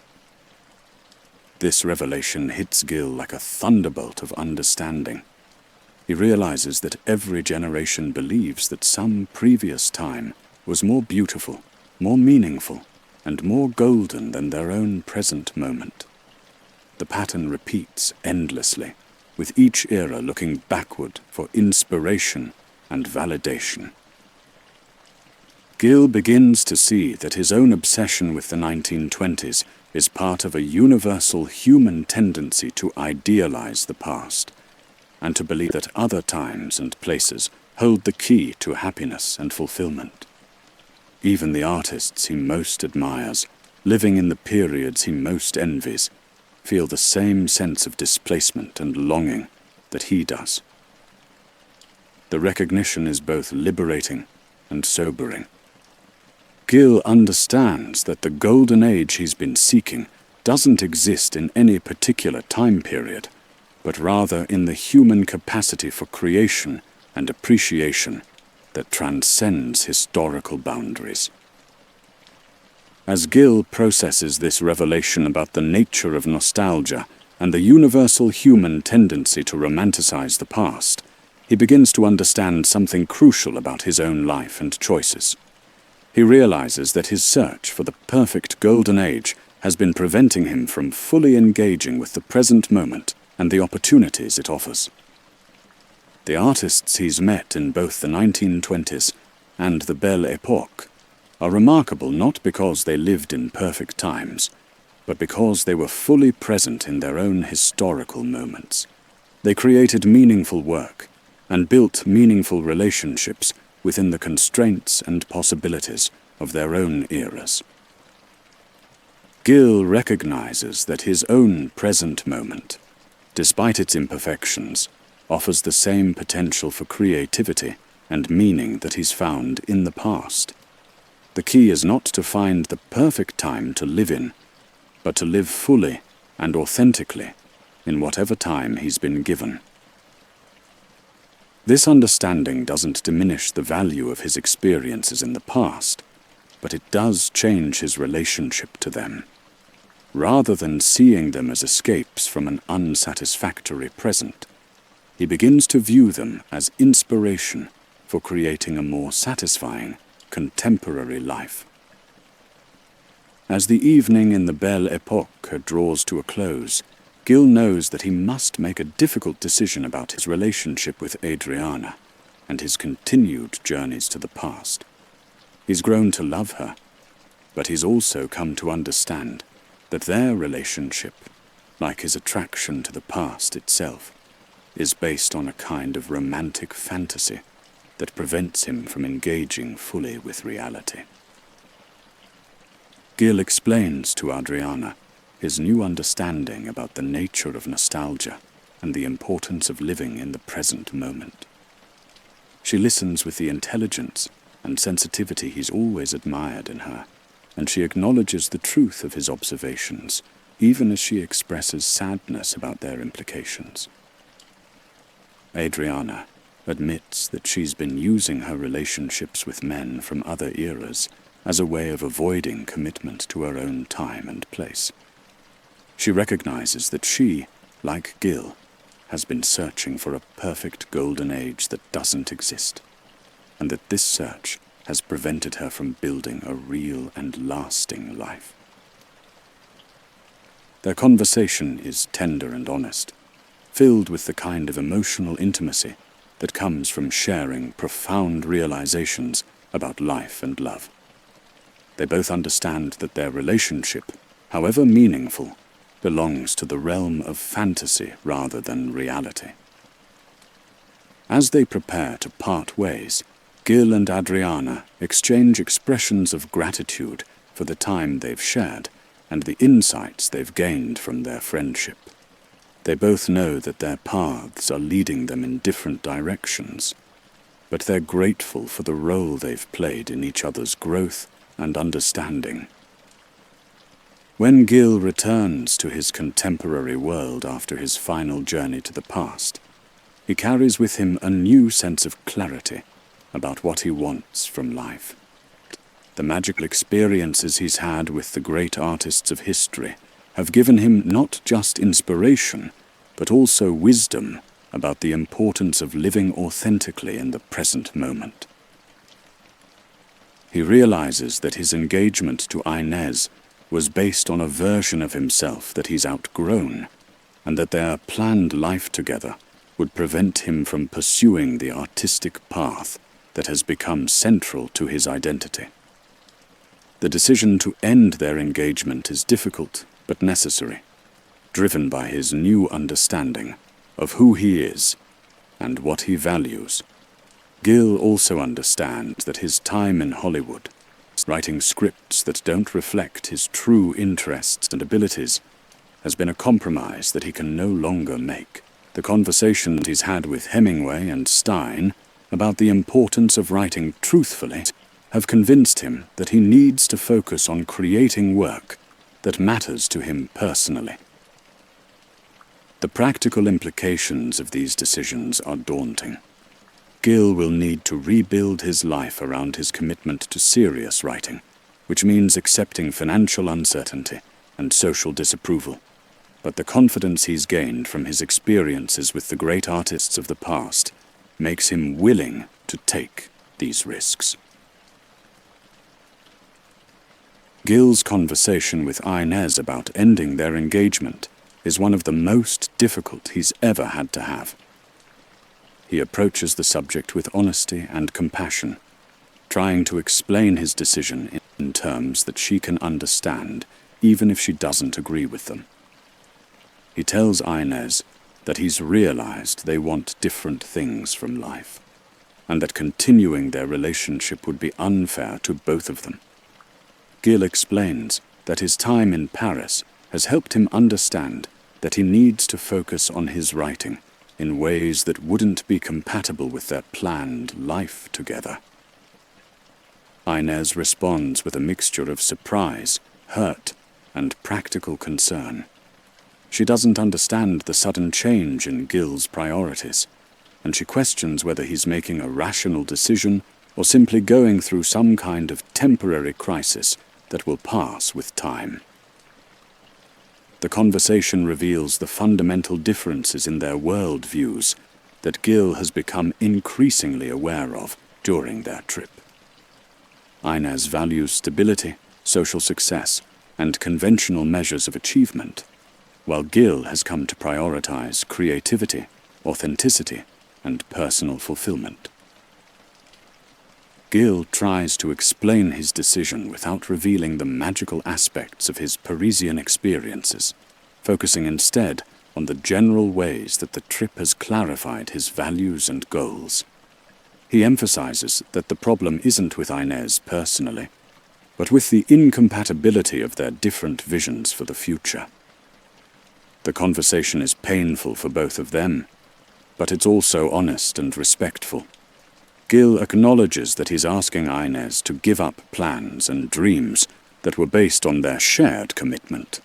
S1: This revelation hits Gil like a thunderbolt of understanding. He realizes that every generation believes that some previous time was more beautiful, more meaningful, and more golden than their own present moment. The pattern repeats endlessly, with each era looking backward for inspiration and validation. Gil begins to see that his own obsession with the 1920s is part of a universal human tendency to idealize the past, and to believe that other times and places hold the key to happiness and fulfillment. Even the artists he most admires, living in the periods he most envies, feel the same sense of displacement and longing that he does. The recognition is both liberating and sobering. Gil understands that the golden age he's been seeking doesn't exist in any particular time period, but rather in the human capacity for creation and appreciation that transcends historical boundaries. As Gil processes this revelation about the nature of nostalgia and the universal human tendency to romanticize the past, he begins to understand something crucial about his own life and choices. He realizes that his search for the perfect golden age has been preventing him from fully engaging with the present moment and the opportunities it offers. The artists he's met in both the 1920s and the Belle Époque are remarkable not because they lived in perfect times, but because they were fully present in their own historical moments. They created meaningful work and built meaningful relationships within the constraints and possibilities of their own eras. Gil recognizes that his own present moment, despite its imperfections, offers the same potential for creativity and meaning that he's found in the past. The key is not to find the perfect time to live in, but to live fully and authentically in whatever time he's been given. This understanding doesn't diminish the value of his experiences in the past, but it does change his relationship to them. Rather than seeing them as escapes from an unsatisfactory present, he begins to view them as inspiration for creating a more satisfying, contemporary life. As the evening in the Belle Époque draws to a close, Gil knows that he must make a difficult decision about his relationship with Adriana and his continued journeys to the past. He's grown to love her, but he's also come to understand that their relationship, like his attraction to the past itself, is based on a kind of romantic fantasy that prevents him from engaging fully with reality. Gil explains to Adriana his new understanding about the nature of nostalgia and the importance of living in the present moment. She listens with the intelligence and sensitivity he's always admired in her, and she acknowledges the truth of his observations, even as she expresses sadness about their implications. Adriana admits that she's been using her relationships with men from other eras as a way of avoiding commitment to her own time and place. She recognizes that she, like Gil, has been searching for a perfect golden age that doesn't exist, and that this search has prevented her from building a real and lasting life. Their conversation is tender and honest, filled with the kind of emotional intimacy that comes from sharing profound realizations about life and love. They both understand that their relationship, however meaningful, belongs to the realm of fantasy rather than reality. As they prepare to part ways, Gil and Adriana exchange expressions of gratitude for the time they've shared and the insights they've gained from their friendship. They both know that their paths are leading them in different directions, but they're grateful for the role they've played in each other's growth and understanding. When Gil returns to his contemporary world after his final journey to the past, he carries with him a new sense of clarity about what he wants from life. The magical experiences he's had with the great artists of history have given him not just inspiration, but also wisdom about the importance of living authentically in the present moment. He realizes that his engagement to Inez was based on a version of himself that he's outgrown, and that their planned life together would prevent him from pursuing the artistic path that has become central to his identity. The decision to end their engagement is difficult but necessary, driven by his new understanding of who he is and what he values. Gil also understands that his time in Hollywood, writing scripts that don't reflect his true interests and abilities, has been a compromise that he can no longer make. The conversations he's had with Hemingway and Stein about the importance of writing truthfully have convinced him that he needs to focus on creating work that matters to him personally. The practical implications of these decisions are daunting. Gil will need to rebuild his life around his commitment to serious writing, which means accepting financial uncertainty and social disapproval. But the confidence he's gained from his experiences with the great artists of the past makes him willing to take these risks. Gil's conversation with Inez about ending their engagement is one of the most difficult he's ever had to have. He approaches the subject with honesty and compassion, trying to explain his decision in terms that she can understand, even if she doesn't agree with them. He tells Inez that he's realized they want different things from life, and that continuing their relationship would be unfair to both of them. Gil explains that his time in Paris has helped him understand that he needs to focus on his writing in ways that wouldn't be compatible with their planned life together. Inez responds with a mixture of surprise, hurt, and practical concern. She doesn't understand the sudden change in Gil's priorities, and she questions whether he's making a rational decision or simply going through some kind of temporary crisis that will pass with time. The conversation reveals the fundamental differences in their world views that Gil has become increasingly aware of during their trip. Inez values stability, social success, and conventional measures of achievement, while Gil has come to prioritize creativity, authenticity, and personal fulfillment. Gil tries to explain his decision without revealing the magical aspects of his Parisian experiences, focusing instead on the general ways that the trip has clarified his values and goals. He emphasizes that the problem isn't with Inez personally, but with the incompatibility of their different visions for the future. The conversation is painful for both of them, but it's also honest and respectful. Gil acknowledges that he's asking Inez to give up plans and dreams that were based on their shared commitment,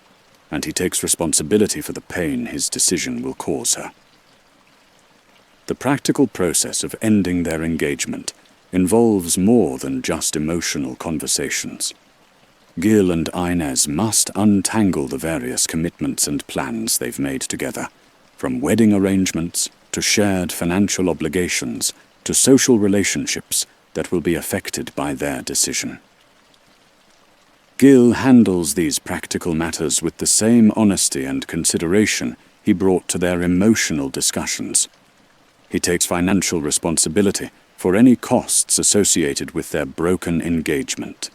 S1: and he takes responsibility for the pain his decision will cause her. The practical process of ending their engagement involves more than just emotional conversations. Gil and Inez must untangle the various commitments and plans they've made together, from wedding arrangements to shared financial obligations to social relationships that will be affected by their decision. Gil handles these practical matters with the same honesty and consideration he brought to their emotional discussions. He takes financial responsibility for any costs associated with their broken engagement,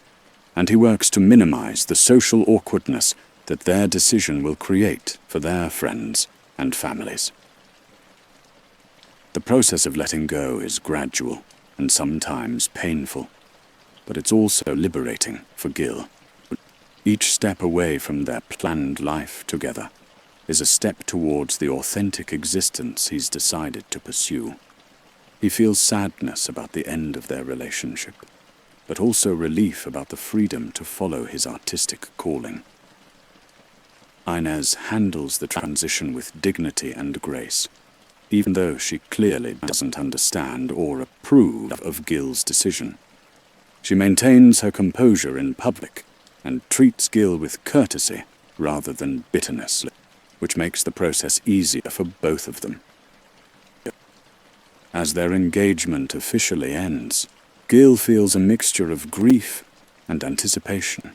S1: and he works to minimize the social awkwardness that their decision will create for their friends and families. The process of letting go is gradual and sometimes painful, but it's also liberating for Gil. Each step away from their planned life together is a step towards the authentic existence he's decided to pursue. He feels sadness about the end of their relationship, but also relief about the freedom to follow his artistic calling. Inez handles the transition with dignity and grace, even though she clearly doesn't understand or approve of Gil's decision. She maintains her composure in public and treats Gil with courtesy rather than bitterness, which makes the process easier for both of them. As their engagement officially ends, Gil feels a mixture of grief and anticipation.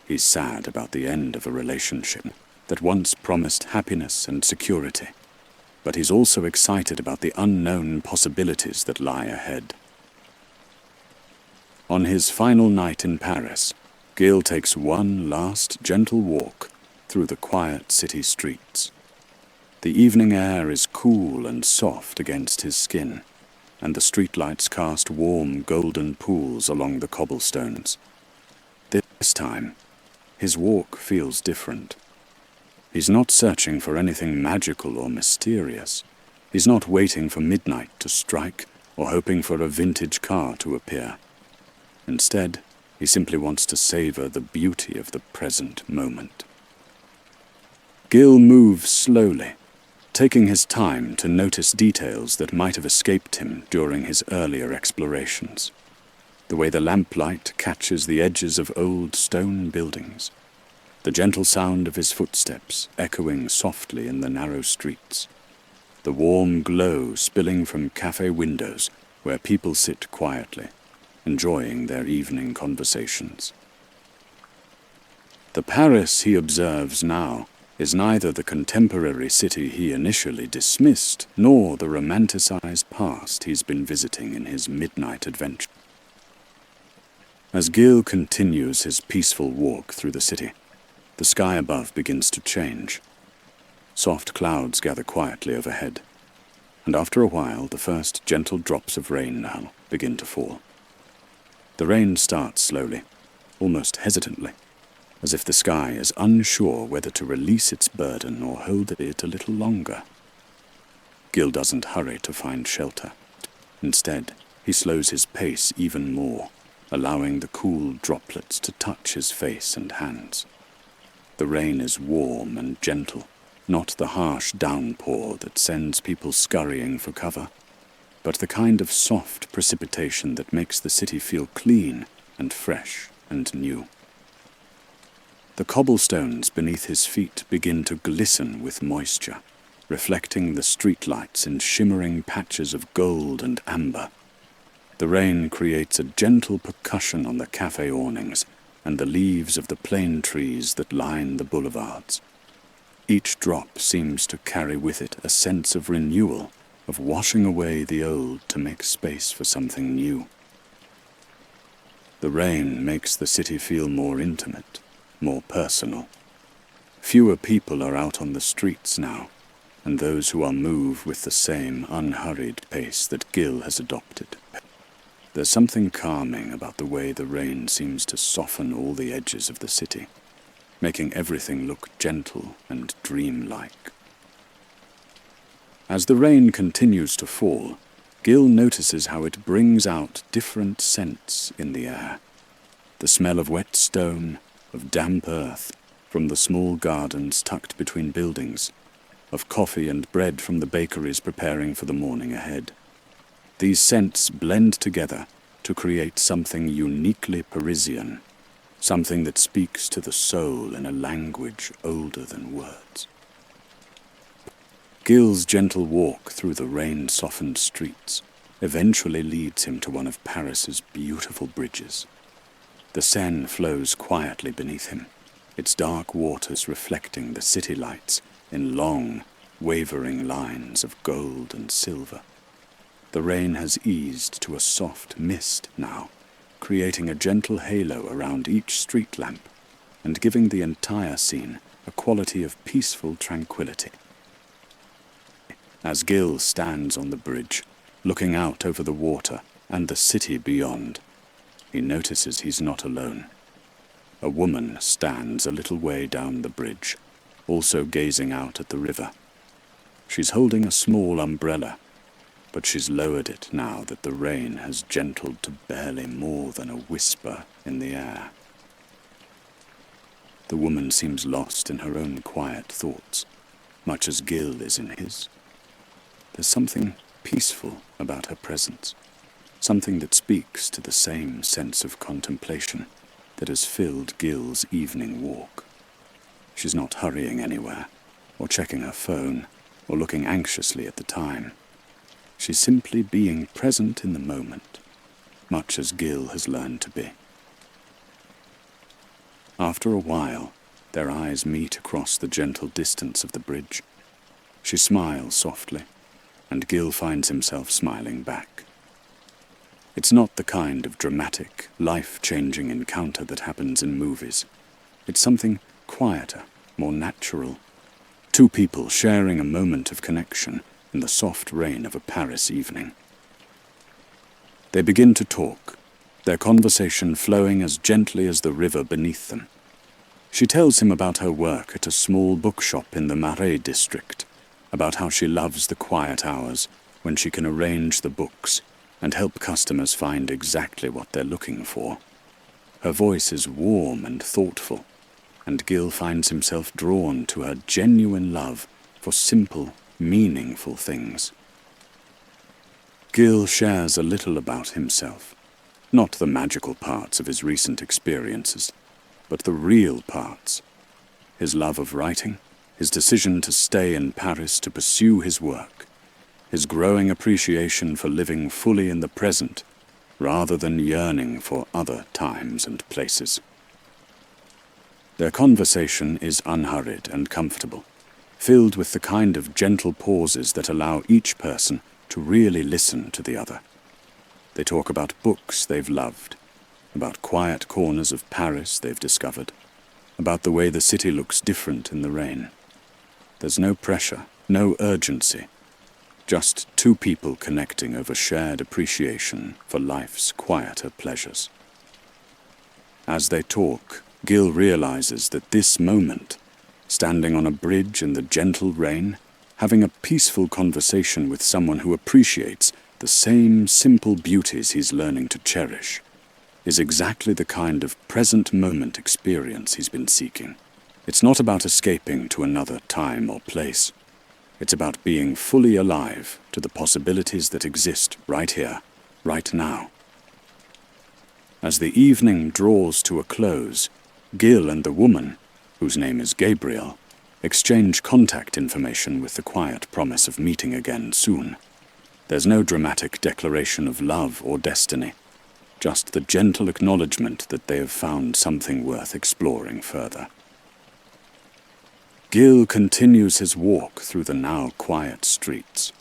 S1: He's sad about the end of a relationship that once promised happiness and security, but he's also excited about the unknown possibilities that lie ahead. On his final night in Paris, Gil takes one last gentle walk through the quiet city streets. The evening air is cool and soft against his skin, and the streetlights cast warm golden pools along the cobblestones. This time, his walk feels different. He's not searching for anything magical or mysterious. He's not waiting for midnight to strike or hoping for a vintage car to appear. Instead, he simply wants to savor the beauty of the present moment. Gil moves slowly, taking his time to notice details that might have escaped him during his earlier explorations. The way the lamplight catches the edges of old stone buildings, the gentle sound of his footsteps echoing softly in the narrow streets, the warm glow spilling from cafe windows where people sit quietly, enjoying their evening conversations. The Paris he observes now is neither the contemporary city he initially dismissed, nor the romanticized past he's been visiting in his midnight adventure. As Gil continues his peaceful walk through the city, the sky above begins to change. Soft clouds gather quietly overhead, and after a while the first gentle drops of rain now begin to fall. The rain starts slowly, almost hesitantly, as if the sky is unsure whether to release its burden or hold it a little longer. Gil doesn't hurry to find shelter. Instead, he slows his pace even more, allowing the cool droplets to touch his face and hands. The rain is warm and gentle, not the harsh downpour that sends people scurrying for cover, but the kind of soft precipitation that makes the city feel clean and fresh and new. The cobblestones beneath his feet begin to glisten with moisture, reflecting the streetlights in shimmering patches of gold and amber. The rain creates a gentle percussion on the cafe awnings and the leaves of the plane trees that line the boulevards. Each drop seems to carry with it a sense of renewal, of washing away the old to make space for something new. The rain makes the city feel more intimate, more personal. Fewer people are out on the streets now, and those who are move with the same unhurried pace that Gil has adopted. There's something calming about the way the rain seems to soften all the edges of the city, making everything look gentle and dreamlike. As the rain continues to fall, Gil notices how it brings out different scents in the air. The smell of wet stone, of damp earth, from the small gardens tucked between buildings, of coffee and bread from the bakeries preparing for the morning ahead. These scents blend together to create something uniquely Parisian, something that speaks to the soul in a language older than words. Gil's gentle walk through the rain-softened streets eventually leads him to one of Paris's beautiful bridges. The Seine flows quietly beneath him, its dark waters reflecting the city lights in long, wavering lines of gold and silver. The rain has eased to a soft mist now, creating a gentle halo around each street lamp and giving the entire scene a quality of peaceful tranquility. As Gil stands on the bridge, looking out over the water and the city beyond, he notices he's not alone. A woman stands a little way down the bridge, also gazing out at the river. She's holding a small umbrella, but she's lowered it now that the rain has gentled to barely more than a whisper in the air. The woman seems lost in her own quiet thoughts, much as Gil is in his. There's something peaceful about her presence, something that speaks to the same sense of contemplation that has filled Gil's evening walk. She's not hurrying anywhere, or checking her phone, or looking anxiously at the time. She's simply being present in the moment, much as Gil has learned to be. After a while, their eyes meet across the gentle distance of the bridge. She smiles softly, and Gil finds himself smiling back. It's not the kind of dramatic, life-changing encounter that happens in movies. It's something quieter, more natural. Two people sharing a moment of connection in the soft rain of a Paris evening. They begin to talk, their conversation flowing as gently as the river beneath them. She tells him about her work at a small bookshop in the Marais district, about how she loves the quiet hours when she can arrange the books and help customers find exactly what they're looking for. Her voice is warm and thoughtful, and Gil finds himself drawn to her genuine love for simple, meaningful things. Gil shares a little about himself, not the magical parts of his recent experiences, but the real parts. His love of writing, his decision to stay in Paris to pursue his work, his growing appreciation for living fully in the present, rather than yearning for other times and places. Their conversation is unhurried and comfortable, filled with the kind of gentle pauses that allow each person to really listen to the other. They talk about books they've loved, about quiet corners of Paris they've discovered, about the way the city looks different in the rain. There's no pressure, no urgency, just two people connecting over shared appreciation for life's quieter pleasures. As they talk, Gil realizes that this moment, standing on a bridge in the gentle rain, having a peaceful conversation with someone who appreciates the same simple beauties he's learning to cherish, is exactly the kind of present moment experience he's been seeking. It's not about escaping to another time or place. It's about being fully alive to the possibilities that exist right here, right now. As the evening draws to a close, Gil and the woman, whose name is Gabriel, exchange contact information with the quiet promise of meeting again soon. There's no dramatic declaration of love or destiny, just the gentle acknowledgement that they have found something worth exploring further. Gil continues his walk through the now quiet streets,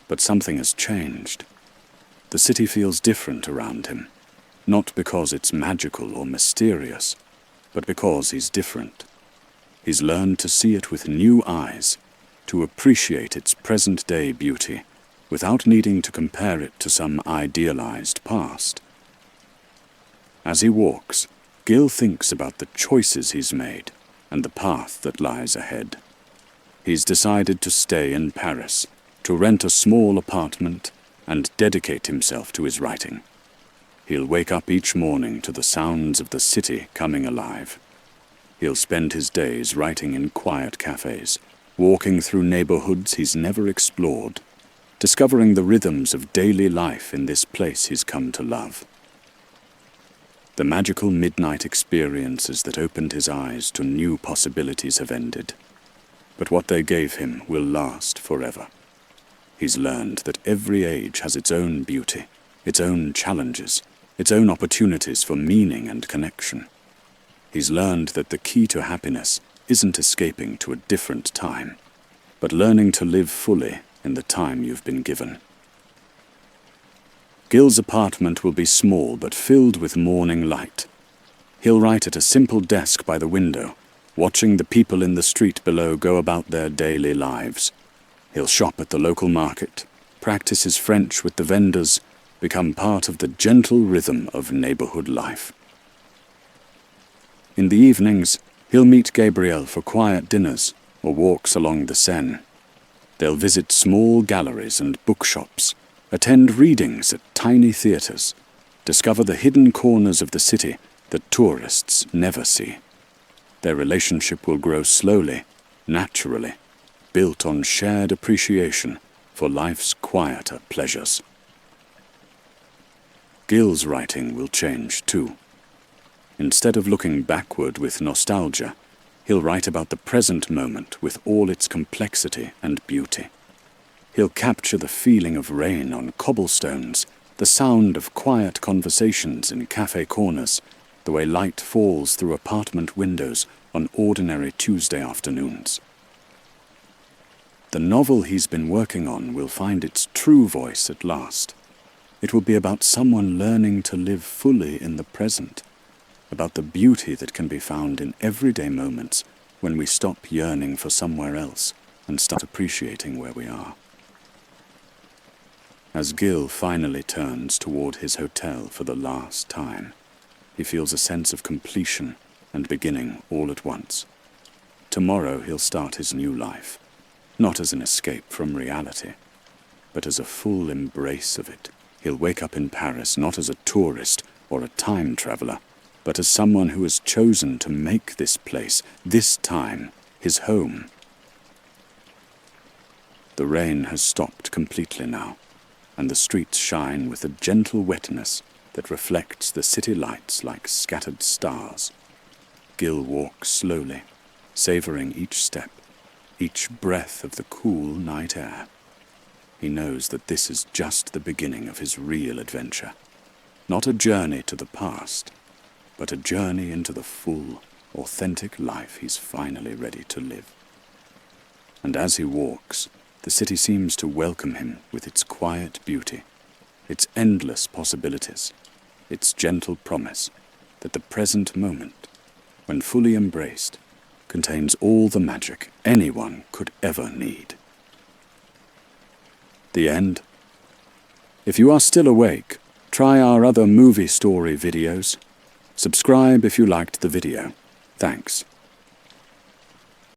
S1: but something has changed. The city feels different around him, not because it's magical or mysterious, but because he's different. He's learned to see it with new eyes, to appreciate its present-day beauty, without needing to compare it to some idealized past. As he walks, Gil thinks about the choices he's made and the path that lies ahead. He's decided to stay in Paris, to rent a small apartment and dedicate himself to his writing. He'll wake up each morning to the sounds of the city coming alive. He'll spend his days writing in quiet cafés, walking through neighborhoods he's never explored, discovering the rhythms of daily life in this place he's come to love. The magical midnight experiences that opened his eyes to new possibilities have ended, but what they gave him will last forever. He's learned that every age has its own beauty, its own challenges, its own opportunities for meaning and connection. He's learned that the key to happiness isn't escaping to a different time, but learning to live fully in the time you've been given. Gil's apartment will be small but filled with morning light. He'll write at a simple desk by the window, watching the people in the street below go about their daily lives. He'll shop at the local market, practice his French with the vendors, become part of the gentle rhythm of neighborhood life. In the evenings, he'll meet Gabrielle for quiet dinners or walks along the Seine. They'll visit small galleries and bookshops, attend readings at tiny theaters, discover the hidden corners of the city that tourists never see. Their relationship will grow slowly, naturally, built on shared appreciation for life's quieter pleasures. Gil's writing will change too. Instead of looking backward with nostalgia, he'll write about the present moment with all its complexity and beauty. He'll capture the feeling of rain on cobblestones, the sound of quiet conversations in cafe corners, the way light falls through apartment windows on ordinary Tuesday afternoons. The novel he's been working on will find its true voice at last. It will be about someone learning to live fully in the present, about the beauty that can be found in everyday moments when we stop yearning for somewhere else and start appreciating where we are. As Gil finally turns toward his hotel for the last time, he feels a sense of completion and beginning all at once. Tomorrow he'll start his new life, not as an escape from reality, but as a full embrace of it. He'll wake up in Paris not as a tourist or a time traveler, but as someone who has chosen to make this place, this time, his home. The rain has stopped completely now, and the streets shine with a gentle wetness that reflects the city lights like scattered stars. Gil walks slowly, savoring each step, each breath of the cool night air. He knows that this is just the beginning of his real adventure. Not a journey to the past, but a journey into the full, authentic life he's finally ready to live. And as he walks, the city seems to welcome him with its quiet beauty, its endless possibilities, its gentle promise that the present moment, when fully embraced, contains all the magic anyone could ever need. The end. If you are still awake, try our other movie story videos. Subscribe if you liked the video. Thanks.